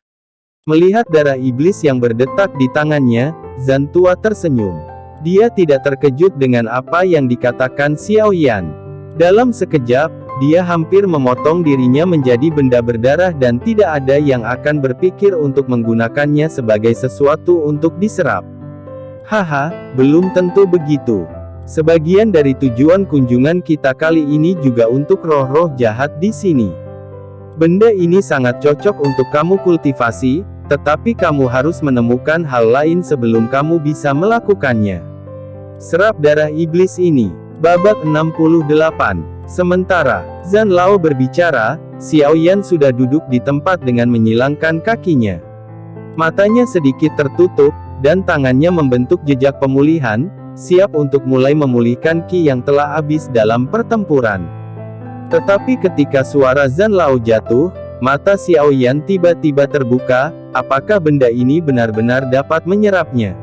Melihat darah iblis yang berdetak di tangannya, Zhan Tua tersenyum. Dia tidak terkejut dengan apa yang dikatakan Xiao Yan. Dalam sekejap, dia hampir memotong dirinya menjadi benda berdarah dan tidak ada yang akan berpikir untuk menggunakannya sebagai sesuatu untuk diserap. Haha, belum tentu begitu. Sebagian dari tujuan kunjungan kita kali ini juga untuk roh-roh jahat di sini. Benda ini sangat cocok untuk kamu kultivasi, tetapi kamu harus menemukan hal lain sebelum kamu bisa melakukannya. Serap darah iblis ini. Babak 68. Sementara Zhan Lao berbicara, Xiao Yan sudah duduk di tempat dengan menyilangkan kakinya. Matanya sedikit tertutup, dan tangannya membentuk jejak pemulihan, siap untuk mulai memulihkan ki yang telah habis dalam pertempuran. Tetapi ketika suara Zhan Lao jatuh, mata Xiao Yan tiba-tiba terbuka. Apakah benda ini benar-benar dapat menyerapnya?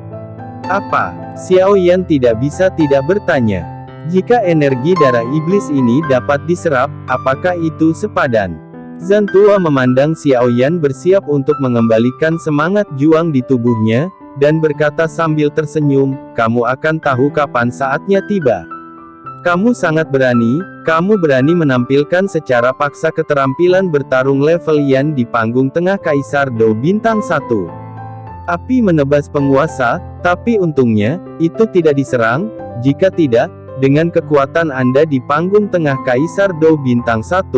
Apa? Xiao Yan tidak bisa tidak bertanya. Jika energi darah iblis ini dapat diserap, apakah itu sepadan? Zhan Tua memandang Xiao Yan bersiap untuk mengembalikan semangat juang di tubuhnya, dan berkata sambil tersenyum, kamu akan tahu kapan saatnya tiba. Kamu sangat berani, kamu berani menampilkan secara paksa keterampilan bertarung level Yan di panggung tengah Kaisar Dou Bintang 1. Api menebas penguasa, tapi untungnya, itu tidak diserang. Jika tidak, dengan kekuatan Anda di panggung tengah Kaisar Dou Bintang 1,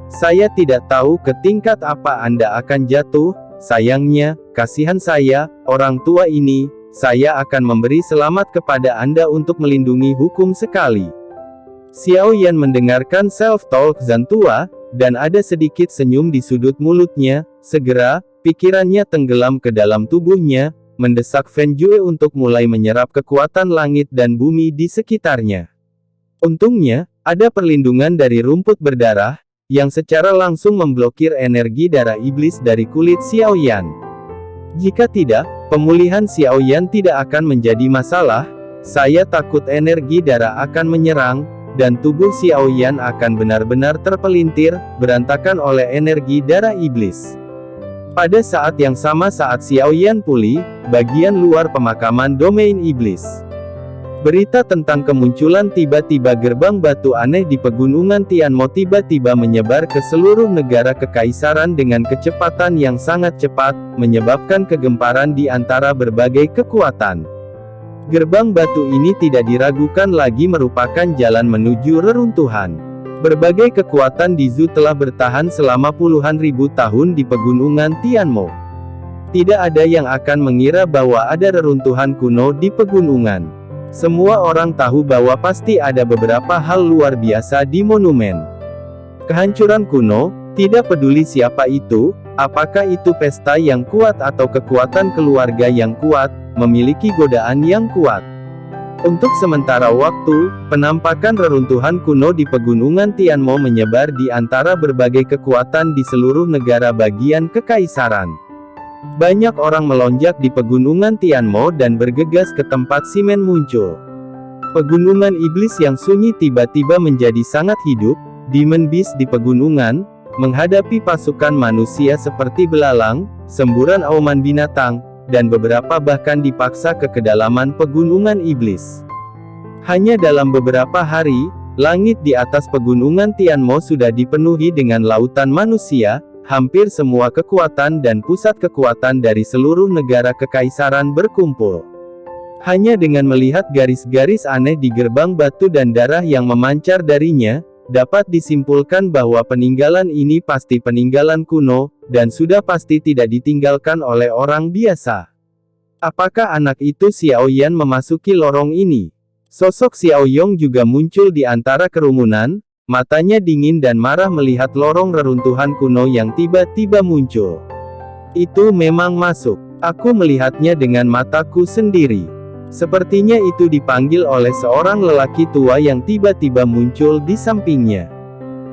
saya tidak tahu ke tingkat apa Anda akan jatuh. Sayangnya, kasihan saya, orang tua ini, saya akan memberi selamat kepada Anda untuk melindungi hukum sekali. Xiao Yan mendengarkan self-talk Zhan Tua, dan ada sedikit senyum di sudut mulutnya. Segera, pikirannya tenggelam ke dalam tubuhnya, mendesak Fen Jue untuk mulai menyerap kekuatan langit dan bumi di sekitarnya. Untungnya, ada perlindungan dari rumput berdarah, yang secara langsung memblokir energi darah iblis dari kulit Xiao Yan. Jika tidak, pemulihan Xiao Yan tidak akan menjadi masalah. Saya takut energi darah akan menyerang, dan tubuh Xiao Yan akan benar-benar terpelintir, berantakan oleh energi darah iblis. Pada saat yang sama saat Xiao Yan pulih, bagian luar pemakaman domain iblis. Berita tentang kemunculan tiba-tiba gerbang batu aneh di pegunungan Tianmo tiba-tiba menyebar ke seluruh negara kekaisaran dengan kecepatan yang sangat cepat, menyebabkan kegemparan di antara berbagai kekuatan. Gerbang batu ini tidak diragukan lagi merupakan jalan menuju reruntuhan. Berbagai kekuatan di Zhu telah bertahan selama puluhan ribu tahun di pegunungan Tianmo. Tidak ada yang akan mengira bahwa ada reruntuhan kuno di pegunungan. Semua orang tahu bahwa pasti ada beberapa hal luar biasa di monumen. Kehancuran kuno, tidak peduli siapa itu, apakah itu pesta yang kuat atau kekuatan keluarga yang kuat, memiliki godaan yang kuat. Untuk sementara waktu, penampakan reruntuhan kuno di pegunungan Tianmo menyebar di antara berbagai kekuatan di seluruh negara bagian kekaisaran. Banyak orang melonjak di pegunungan Tianmo dan bergegas ke tempat Simen muncul. Pegunungan iblis yang sunyi tiba-tiba menjadi sangat hidup. Demon Beast di pegunungan, menghadapi pasukan manusia seperti belalang, semburan auman binatang, dan beberapa bahkan dipaksa ke kedalaman pegunungan iblis. Hanya dalam beberapa hari, langit di atas pegunungan Tianmo sudah dipenuhi dengan lautan manusia. Hampir semua kekuatan dan pusat kekuatan dari seluruh negara kekaisaran berkumpul. Hanya dengan melihat garis-garis aneh di gerbang batu dan darah yang memancar darinya, dapat disimpulkan bahwa peninggalan ini pasti peninggalan kuno, dan sudah pasti tidak ditinggalkan oleh orang biasa. Apakah anak itu Xiao Yan memasuki lorong ini? Sosok Xiao Yong juga muncul di antara kerumunan, matanya dingin dan marah melihat lorong reruntuhan kuno yang tiba-tiba muncul. Itu memang masuk. Aku melihatnya dengan mataku sendiri. Sepertinya itu dipanggil oleh seorang lelaki tua yang tiba-tiba muncul di sampingnya.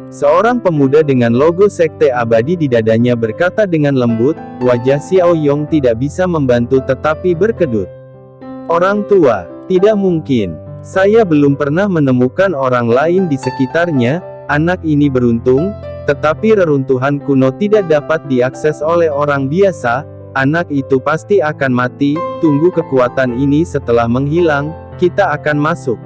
Seorang pemuda dengan logo sekte abadi di dadanya berkata dengan lembut, wajah Xiao Yong tidak bisa membantu tetapi berkedut. Orang tua, tidak mungkin. Saya belum pernah menemukan orang lain di sekitarnya, anak ini beruntung, tetapi reruntuhan kuno tidak dapat diakses oleh orang biasa, anak itu pasti akan mati, tunggu kekuatan ini setelah menghilang, kita akan masuk.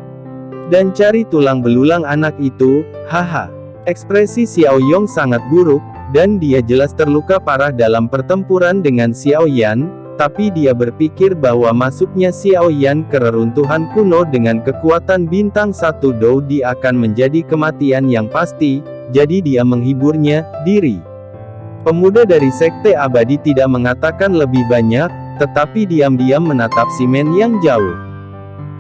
Dan cari tulang belulang anak itu, haha. Ekspresi Xiao Yong sangat buruk, dan dia jelas terluka parah dalam pertempuran dengan Xiao Yan, tapi dia berpikir bahwa masuknya Xiao Yan ke reruntuhan kuno dengan kekuatan bintang 1 Doudi akan menjadi kematian yang pasti, jadi dia menghiburnya diri. Pemuda dari sekte abadi tidak mengatakan lebih banyak, tetapi diam-diam menatap Simen yang jauh.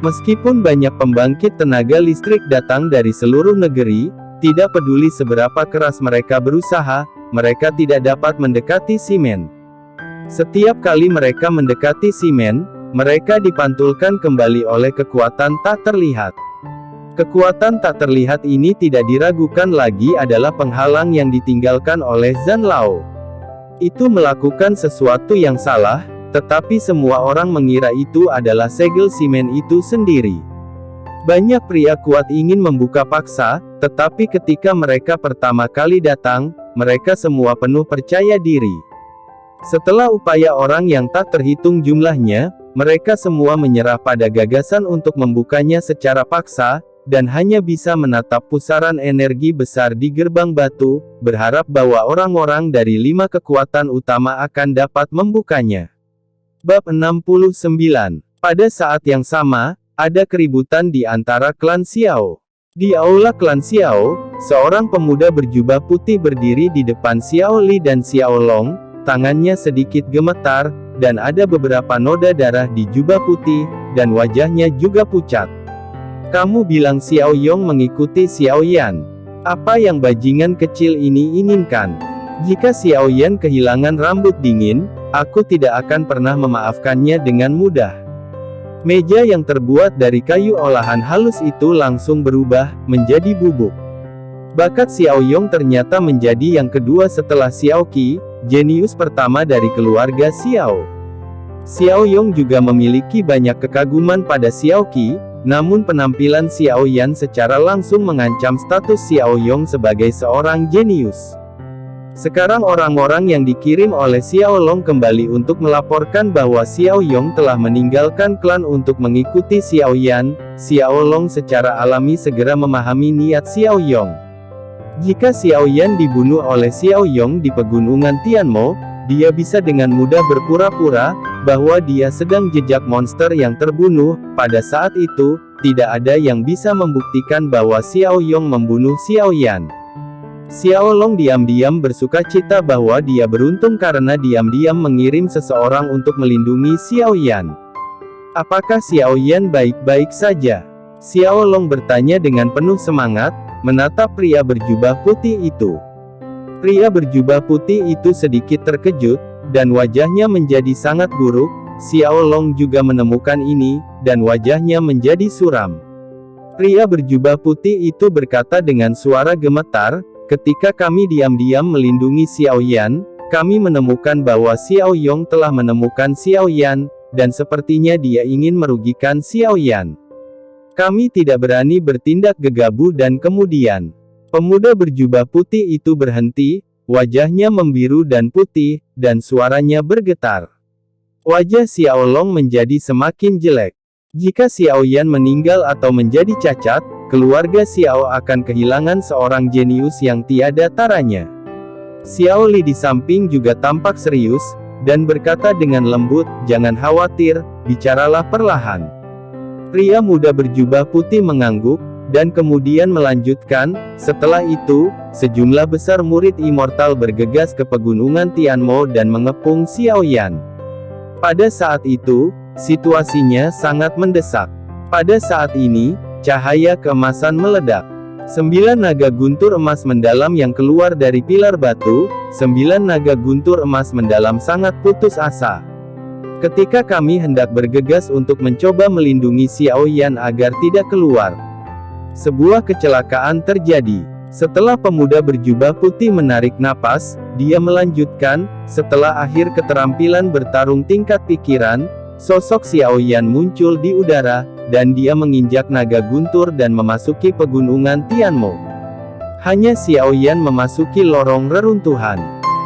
Meskipun banyak pembangkit tenaga listrik datang dari seluruh negeri, tidak peduli seberapa keras mereka berusaha, mereka tidak dapat mendekati Simen. Setiap kali mereka mendekati Simen, mereka dipantulkan kembali oleh kekuatan tak terlihat. Kekuatan tak terlihat ini tidak diragukan lagi adalah penghalang yang ditinggalkan oleh Zhan Lao. Itu melakukan sesuatu yang salah, tetapi semua orang mengira itu adalah segel Simen itu sendiri. Banyak pria kuat ingin membuka paksa, tetapi ketika mereka pertama kali datang, mereka semua penuh percaya diri. Setelah upaya orang yang tak terhitung jumlahnya, mereka semua menyerah pada gagasan untuk membukanya secara paksa, dan hanya bisa menatap pusaran energi besar di gerbang batu, berharap bahwa orang-orang dari 5 kekuatan utama akan dapat membukanya. Bab 69. Pada saat yang sama, ada keributan di antara klan Xiao. Di aula klan Xiao, seorang pemuda berjubah putih berdiri di depan Xiao Li dan Xiao Long, tangannya sedikit gemetar, dan ada beberapa noda darah di jubah putih, dan wajahnya juga pucat. Kamu bilang Xiao Yong mengikuti Xiao Yan. Apa yang bajingan kecil ini inginkan? Jika Xiao Yan kehilangan rambut dingin, aku tidak akan pernah memaafkannya dengan mudah. Meja yang terbuat dari kayu olahan halus itu langsung berubah menjadi bubuk. Bakat Xiao Yong ternyata menjadi yang kedua setelah Xiao Qi, jenius pertama dari keluarga Xiao. Xiao Yong juga memiliki banyak kekaguman pada Xiao Qi, namun penampilan Xiao Yan secara langsung mengancam status Xiao Yong sebagai seorang jenius. Sekarang orang-orang yang dikirim oleh Xiao Long kembali untuk melaporkan bahwa Xiao Yong telah meninggalkan klan untuk mengikuti Xiao Yan. Xiao Long secara alami segera memahami niat Xiao Yong. Jika Xiao Yan dibunuh oleh Xiao Yong di pegunungan Tianmo, dia bisa dengan mudah berpura-pura bahwa dia sedang jejak monster yang terbunuh. Pada saat itu, tidak ada yang bisa membuktikan bahwa Xiao Yong membunuh Xiao Yan. Xiao Long diam-diam bersuka cita bahwa dia beruntung karena diam-diam mengirim seseorang untuk melindungi Xiao Yan. Apakah Xiao Yan baik-baik saja? Xiao Long bertanya dengan penuh semangat, menatap pria berjubah putih itu. Pria berjubah putih itu sedikit terkejut, dan wajahnya menjadi sangat buruk. Xiao Long juga menemukan ini, dan wajahnya menjadi suram. Pria berjubah putih itu berkata dengan suara gemetar, ketika kami diam-diam melindungi Xiao Yan, kami menemukan bahwa Xiao Yong telah menemukan Xiao Yan, dan sepertinya dia ingin merugikan Xiao Yan. Kami tidak berani bertindak gegabah dan kemudian, pemuda berjubah putih itu berhenti, wajahnya membiru dan putih, dan suaranya bergetar. Wajah Xiao Long menjadi semakin jelek. Jika Xiao Yan meninggal atau menjadi cacat, keluarga Xiao akan kehilangan seorang jenius yang tiada taranya. Xiao Li di samping juga tampak serius, dan berkata dengan lembut, jangan khawatir, bicaralah perlahan. Pria muda berjubah putih mengangguk, dan kemudian melanjutkan, setelah itu, sejumlah besar murid immortal bergegas ke pegunungan Tianmo dan mengepung Xiaoyan. Pada saat itu, situasinya sangat mendesak. Pada saat ini, cahaya keemasan meledak. 9 naga guntur emas mendalam yang keluar dari pilar batu, 9 naga guntur emas mendalam sangat putus asa. Ketika kami hendak bergegas untuk mencoba melindungi Xiaoyan agar tidak keluar, sebuah kecelakaan terjadi. Setelah pemuda berjubah putih menarik napas, dia melanjutkan, setelah akhir keterampilan bertarung tingkat pikiran, sosok Xiaoyan muncul di udara, dan dia menginjak naga guntur dan memasuki pegunungan Tianmo. Hanya Xiaoyan memasuki lorong reruntuhan.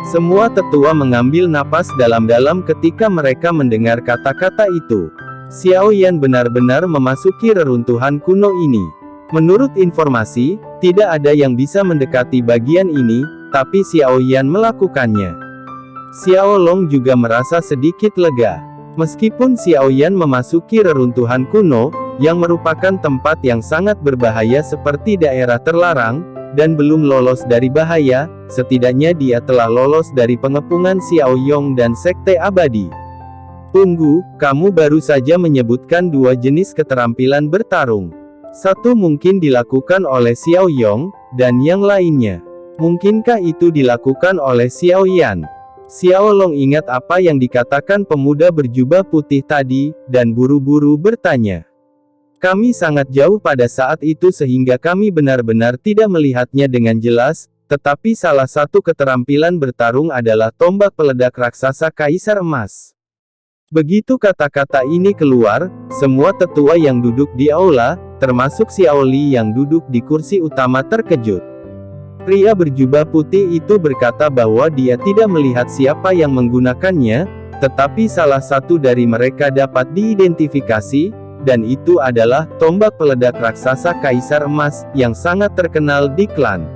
Semua tetua mengambil napas dalam-dalam ketika mereka mendengar kata-kata itu. Xiaoyan benar-benar memasuki reruntuhan kuno ini. Menurut informasi, tidak ada yang bisa mendekati bagian ini, tapi Xiaoyan melakukannya. Xiao Long juga merasa sedikit lega. Meskipun Xiaoyan memasuki reruntuhan kuno, yang merupakan tempat yang sangat berbahaya seperti daerah terlarang, dan belum lolos dari bahaya, setidaknya dia telah lolos dari pengepungan Xiao Yong dan Sekte Abadi. Tunggu, kamu baru saja menyebutkan 2 jenis keterampilan bertarung. Satu mungkin dilakukan oleh Xiao Yong, dan yang lainnya, mungkinkah itu dilakukan oleh Xiaoyan? Xiao Long ingat apa yang dikatakan pemuda berjubah putih tadi, dan buru-buru bertanya. Kami sangat jauh pada saat itu sehingga kami benar-benar tidak melihatnya dengan jelas, tetapi salah satu keterampilan bertarung adalah tombak peledak raksasa Kaisar Emas. Begitu kata-kata ini keluar, semua tetua yang duduk di aula, termasuk Xiao Li yang duduk di kursi utama terkejut. Pria berjubah putih itu berkata bahwa dia tidak melihat siapa yang menggunakannya, tetapi salah satu dari mereka dapat diidentifikasi, dan itu adalah tombak peledak raksasa Kaisar Emas, yang sangat terkenal di klan.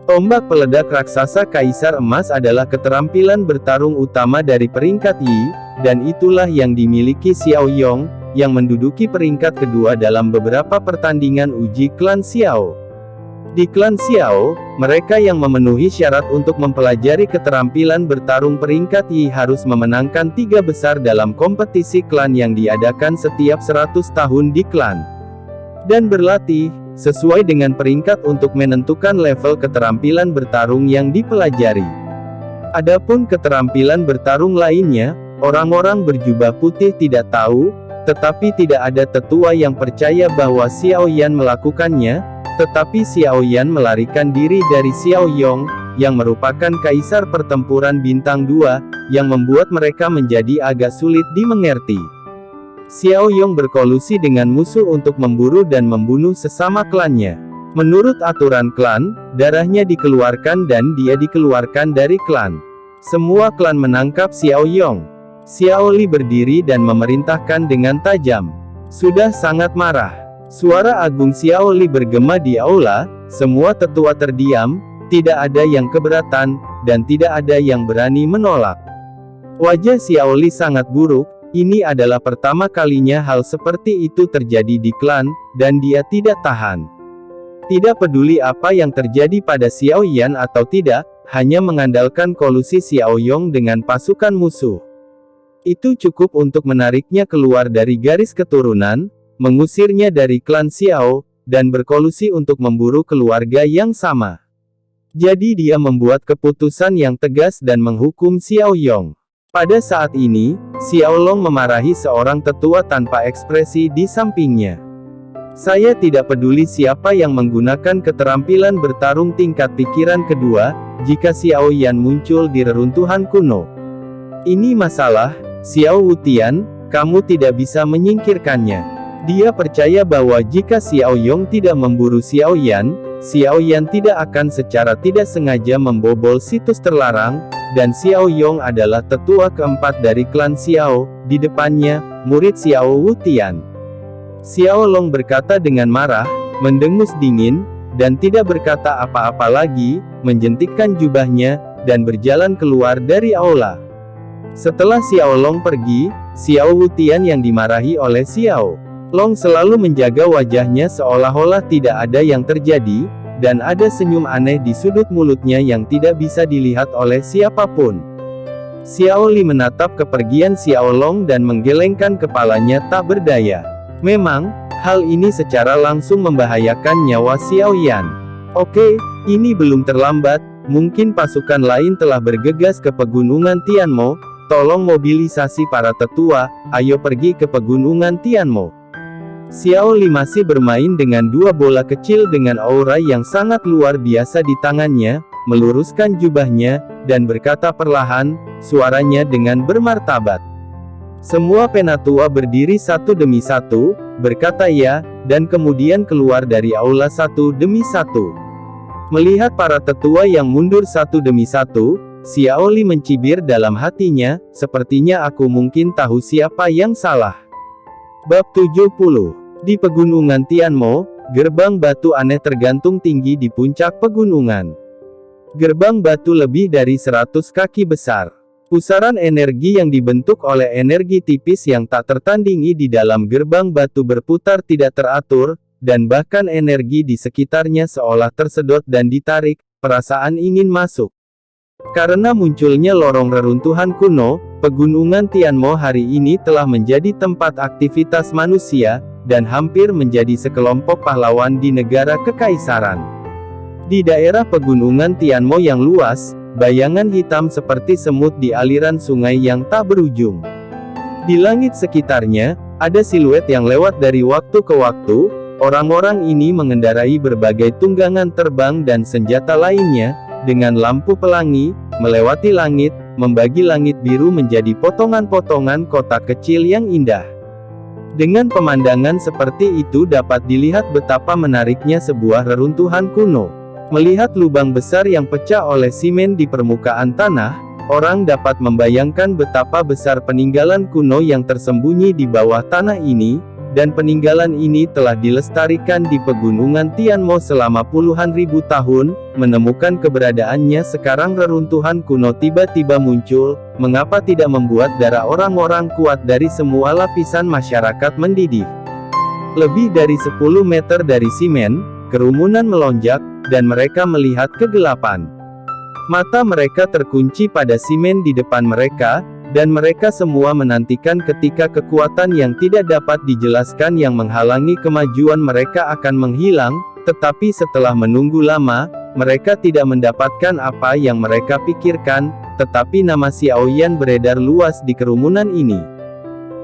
Tombak peledak raksasa Kaisar Emas adalah keterampilan bertarung utama dari peringkat Yi, dan itulah yang dimiliki Xiao Yong, yang menduduki peringkat kedua dalam beberapa pertandingan uji klan Xiao. Di klan Xiao, mereka yang memenuhi syarat untuk mempelajari keterampilan bertarung peringkat Yi harus memenangkan 3 besar dalam kompetisi klan yang diadakan setiap 100 tahun di klan. Dan berlatih, sesuai dengan peringkat untuk menentukan level keterampilan bertarung yang dipelajari. Adapun keterampilan bertarung lainnya, orang-orang berjubah putih tidak tahu, tetapi tidak ada tetua yang percaya bahwa Xiaoyan melakukannya, tetapi Xiaoyan melarikan diri dari Xiao Yong, yang merupakan kaisar pertempuran bintang 2, yang membuat mereka menjadi agak sulit dimengerti. Xiao Yong berkolusi dengan musuh untuk memburu dan membunuh sesama klannya. Menurut aturan klan, darahnya dikeluarkan dan dia dikeluarkan dari klan. Semua klan menangkap Xiao Yong. Xiao Li berdiri dan memerintahkan dengan tajam. Sudah sangat marah. Suara agung Xiao Li bergema di aula, semua tetua terdiam, tidak ada yang keberatan, dan tidak ada yang berani menolak. Wajah Xiao Li sangat buruk, ini adalah pertama kalinya hal seperti itu terjadi di klan, dan dia tidak tahan. Tidak peduli apa yang terjadi pada Xiaoyan atau tidak, hanya mengandalkan kolusi Xiao Yong dengan pasukan musuh. Itu cukup untuk menariknya keluar dari garis keturunan, mengusirnya dari klan Xiao, dan berkolusi untuk memburu keluarga yang sama. Jadi dia membuat keputusan yang tegas dan menghukum Xiao Yong. Pada saat ini, Xiao Long memarahi seorang tetua tanpa ekspresi di sampingnya. Saya tidak peduli siapa yang menggunakan keterampilan bertarung tingkat pikiran kedua, jika Xiao Yan muncul di reruntuhan kuno. Ini masalah, Xiao Wutian, kamu tidak bisa menyingkirkannya. Dia percaya bahwa jika Xiao Yong tidak memburu Xiao Yan tidak akan secara tidak sengaja membobol situs terlarang, dan Xiao Yong adalah tetua keempat dari klan Xiao, di depannya, murid Xiao Wutian. Xiao Long berkata dengan marah, mendengus dingin, dan tidak berkata apa-apa lagi, menjentikkan jubahnya, dan berjalan keluar dari aula. Setelah Xiao Long pergi, Xiao Wutian yang dimarahi oleh Xiao Long selalu menjaga wajahnya seolah-olah tidak ada yang terjadi, dan ada senyum aneh di sudut mulutnya yang tidak bisa dilihat oleh siapapun. Xiao Li menatap kepergian Xiao Long dan menggelengkan kepalanya tak berdaya. Memang, hal ini secara langsung membahayakan nyawa Xiao Yan. Oke, ini belum terlambat, mungkin pasukan lain telah bergegas ke pegunungan Tianmo, tolong mobilisasi para tetua, ayo pergi ke pegunungan Tianmo. Xiao Li masih bermain dengan dua bola kecil dengan aura yang sangat luar biasa di tangannya, meluruskan jubahnya, dan berkata perlahan, suaranya dengan bermartabat. Semua penatua berdiri satu demi satu, berkata ya, dan kemudian keluar dari aula satu demi satu. Melihat para tetua yang mundur satu demi satu, Xiao Li mencibir dalam hatinya, sepertinya aku mungkin tahu siapa yang salah. Bab 70. Di pegunungan Tianmo, gerbang batu aneh tergantung tinggi di puncak pegunungan. Gerbang batu lebih dari 100 kaki besar. Pusaran energi yang dibentuk oleh energi tipis yang tak tertandingi di dalam gerbang batu berputar tidak teratur, dan bahkan energi di sekitarnya seolah tersedot dan ditarik, perasaan ingin masuk. Karena munculnya lorong reruntuhan kuno, pegunungan Tianmo hari ini telah menjadi tempat aktivitas manusia, dan hampir menjadi sekelompok pahlawan di negara kekaisaran. Di daerah pegunungan Tianmo yang luas, bayangan hitam seperti semut di aliran sungai yang tak berujung. Di langit sekitarnya, ada siluet yang lewat dari waktu ke waktu, orang-orang ini mengendarai berbagai tunggangan terbang dan senjata lainnya, dengan lampu pelangi, melewati langit, membagi langit biru menjadi potongan-potongan kotak kecil yang indah. Dengan pemandangan seperti itu dapat dilihat betapa menariknya sebuah reruntuhan kuno. Melihat lubang besar yang pecah oleh simen di permukaan tanah, orang dapat membayangkan betapa besar peninggalan kuno yang tersembunyi di bawah tanah ini, dan peninggalan ini telah dilestarikan di pegunungan Tianmo selama puluhan ribu tahun. Menemukan keberadaannya sekarang reruntuhan kuno tiba-tiba muncul, mengapa tidak membuat darah orang-orang kuat dari semua lapisan masyarakat mendidih. Lebih dari 10 meter dari simen, kerumunan melonjak, dan mereka melihat kegelapan. Mata mereka terkunci pada simen di depan mereka, dan mereka semua menantikan ketika kekuatan yang tidak dapat dijelaskan yang menghalangi kemajuan mereka akan menghilang, tetapi setelah menunggu lama, mereka tidak mendapatkan apa yang mereka pikirkan, tetapi nama Xiao Yan beredar luas di kerumunan ini.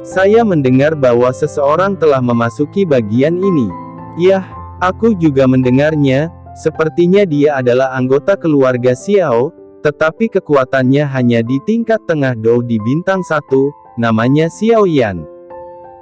Saya mendengar bahwa seseorang telah memasuki bagian ini. Yah, aku juga mendengarnya, sepertinya dia adalah anggota keluarga Xiao, tetapi kekuatannya hanya di tingkat tengah Dou di bintang 1, namanya Xiao Yan.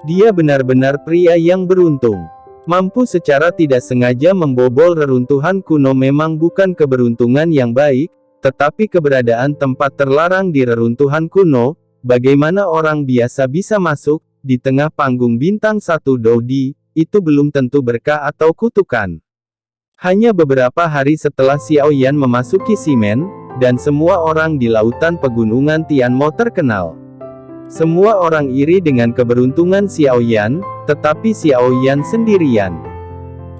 Dia benar-benar pria yang beruntung. Mampu secara tidak sengaja membobol reruntuhan kuno memang bukan keberuntungan yang baik, tetapi keberadaan tempat terlarang di reruntuhan kuno, bagaimana orang biasa bisa masuk, di tengah panggung bintang 1 Dou di, itu belum tentu berkah atau kutukan. Hanya beberapa hari setelah Xiao Yan memasuki simen, dan semua orang di lautan pegunungan Tianmo terkenal. Semua orang iri dengan keberuntungan Xiao Yan, tetapi Xiao Yan sendirian.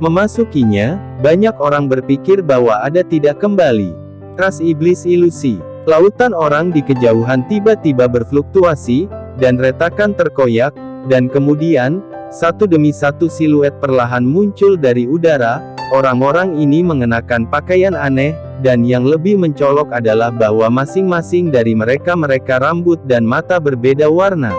Memasukinya, banyak orang berpikir bahwa ada tidak kembali. Ras iblis ilusi. Lautan orang di kejauhan tiba-tiba berfluktuasi, dan retakan terkoyak, dan kemudian, satu demi satu siluet perlahan muncul dari udara. Orang-orang ini mengenakan pakaian aneh, dan yang lebih mencolok adalah bahwa masing-masing dari mereka rambut dan mata berbeda warna.